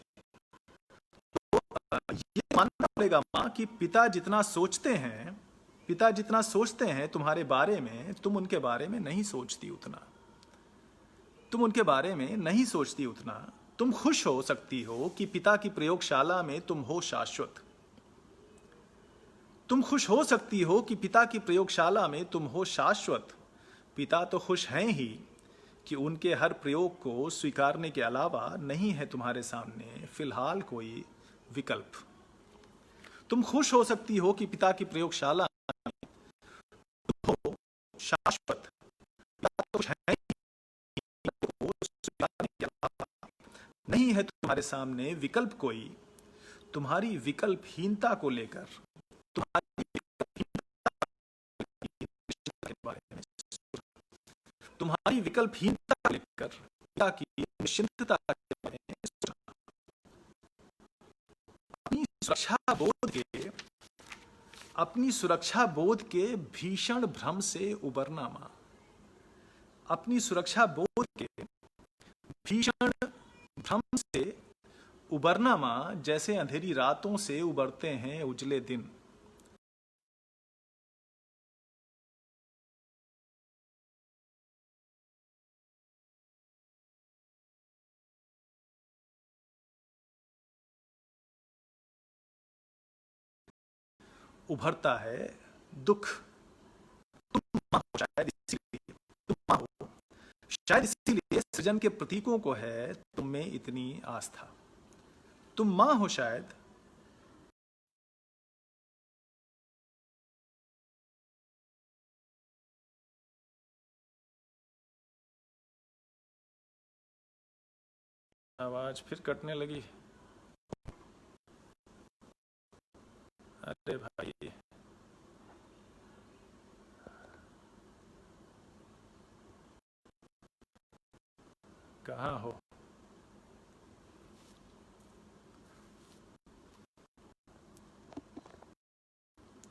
S1: ये मानना पड़ेगा मां कि पिता जितना सोचते हैं तुम्हारे बारे में, तुम उनके बारे में नहीं सोचती उतना। तुम उनके बारे में नहीं सोचती उतना। तुम खुश हो सकती हो कि पिता की प्रयोगशाला में तुम हो शाश्वत। तुम खुश हो सकती हो कि पिता की प्रयोगशाला में तुम हो शाश्वत। पिता तो खुश हैं ही कि उनके हर प्रयोग को स्वीकारने के अलावा नहीं है तुम्हारे सामने फिलहाल कोई विकल्प। तुम खुश हो सकती हो कि पिता की प्रयोगशाला में तुम हो शाश्वत। पिता तो खुश हैं को स्वीकारने के अलावा नहीं है तुम्हारे सामने विकल्प कोई। तुम्हारी विकल्पहीनता को लेकर, तुम्हारी विकल्पहीनता को लेकर पिता की निश्चिंतता के बारे में अपनी सुरक्षा बोध के भीषण भ्रम से उबरना मां। अपनी सुरक्षा बोध के भीषण भ्रम से उबरना मां, जैसे अंधेरी रातों से उबरते हैं उजले दिन। उभरता है दुख। तुम मां हो शायद इसीलिए, तुम मां हो शायद इसीलिए सृजन के प्रतीकों को है तुम में इतनी आस्था। तुम मां हो शायद आवाज फिर कटने लगी। अरे भाई, कहाँ हो?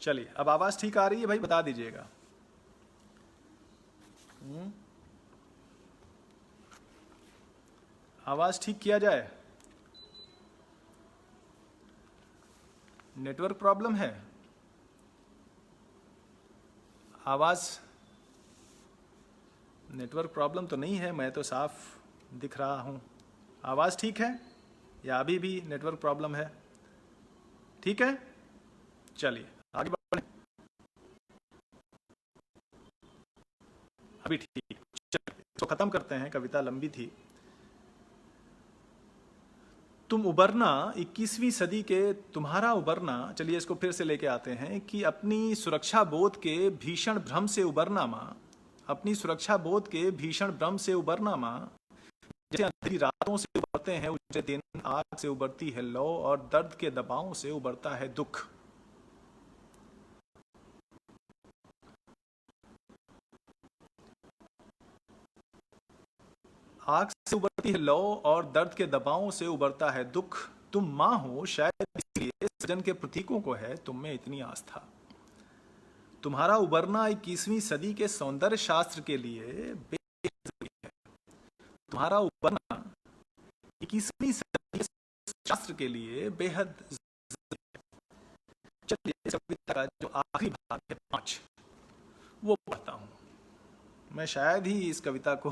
S1: चलिए, अब आवाज ठीक आ रही है भाई, बता दीजिएगा। आवाज ठीक किया जाए। नेटवर्क प्रॉब्लम है। आवाज़, नेटवर्क प्रॉब्लम तो नहीं है, मैं तो साफ दिख रहा हूँ। आवाज़ ठीक है या अभी भी नेटवर्क प्रॉब्लम है? ठीक है, चलिए आगे बढ़ें। अभी ठीक, चलिए इसको ख़त्म करते हैं, कविता लंबी थी। तुम उबरना 21वीं सदी के, तुम्हारा उबरना, चलिए इसको फिर से लेके आते हैं कि अपनी सुरक्षा बोध के भीषण भ्रम से उबरना माँ, अपनी सुरक्षा बोध के भीषण भ्रम से उबरना माँ, जैसे अंधेरी रातों से उबरते हैं उजले दिन, आग से उबरती है लौ और दर्द के दबावों से उबरता है दुख। आग से उबरती है लौ और दर्द के दबावों से उबरता है दुख। तुम माँ हो शायद इसलिए सृजन के प्रतीकों को है तुम में इतनी आस्था। तुम्हारा उबरना 21वीं सदी के सौंदर्य शास्त्र के लिए बेहद जरूरी है। तुम्हारा उबरना 21वीं सदी के शास्त्र के लिए बेहद जरूरी है। चलिए इस कविता का जो आखिरी भाग है 5, वो पढ़ता हूँ। मैं शायद ही इस कविता को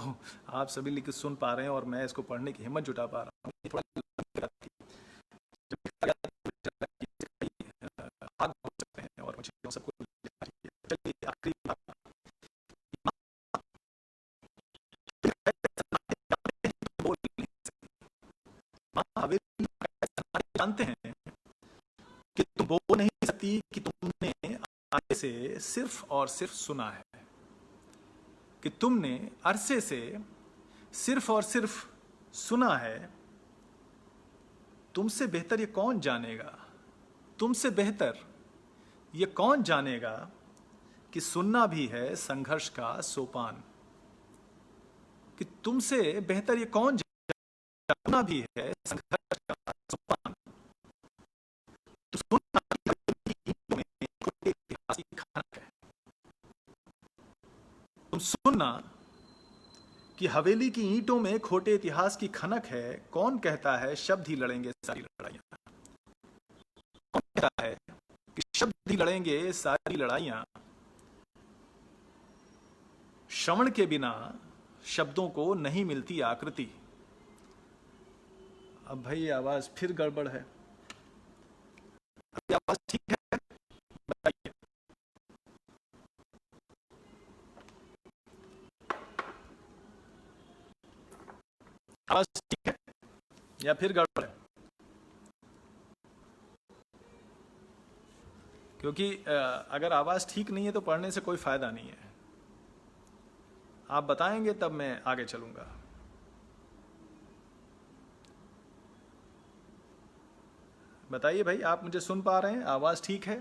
S1: आप सभी लिख सुन पा रहे हैं और मैं इसको पढ़ने की हिम्मत जुटा पा रहा हूँ। थोड़ा भाग हो सकते हैं और मुझे सबको चलिए आखिरी जानते हैं कि तुम बोल नहीं सकती कि तुमने आगे से सिर्फ और सिर्फ सुना है, कि तुमने अरसे से सिर्फ और सिर्फ सुना है। तुमसे बेहतर ये कौन जानेगा, तुमसे बेहतर ये कौन जानेगा कि सुनना भी है संघर्ष का सोपान। कि तुमसे बेहतर ये कौन जाना भी है संघर्ष का सोपान। तो सुनना इतिहास की खनक है। तुम सुनना कि हवेली की ईंटों में खोटे इतिहास की खनक है। कौन कहता है शब्द ही लड़ेंगे सारी लड़ाइयां? कौन कहता है कि शब्द ही लड़ेंगे सारी लड़ाइयां? श्रवण के बिना शब्दों को नहीं मिलती आकृति। अब भाई आवाज फिर गड़बड़ है। आवाज ठीक है? बताइए। आवाज ठीक है या फिर गड़बड़ है? क्योंकि अगर आवाज ठीक नहीं है तो पढ़ने से कोई फायदा नहीं है। आप बताएंगे तब मैं आगे चलूंगा। बताइए भाई, आप मुझे सुन पा रहे हैं? आवाज ठीक है?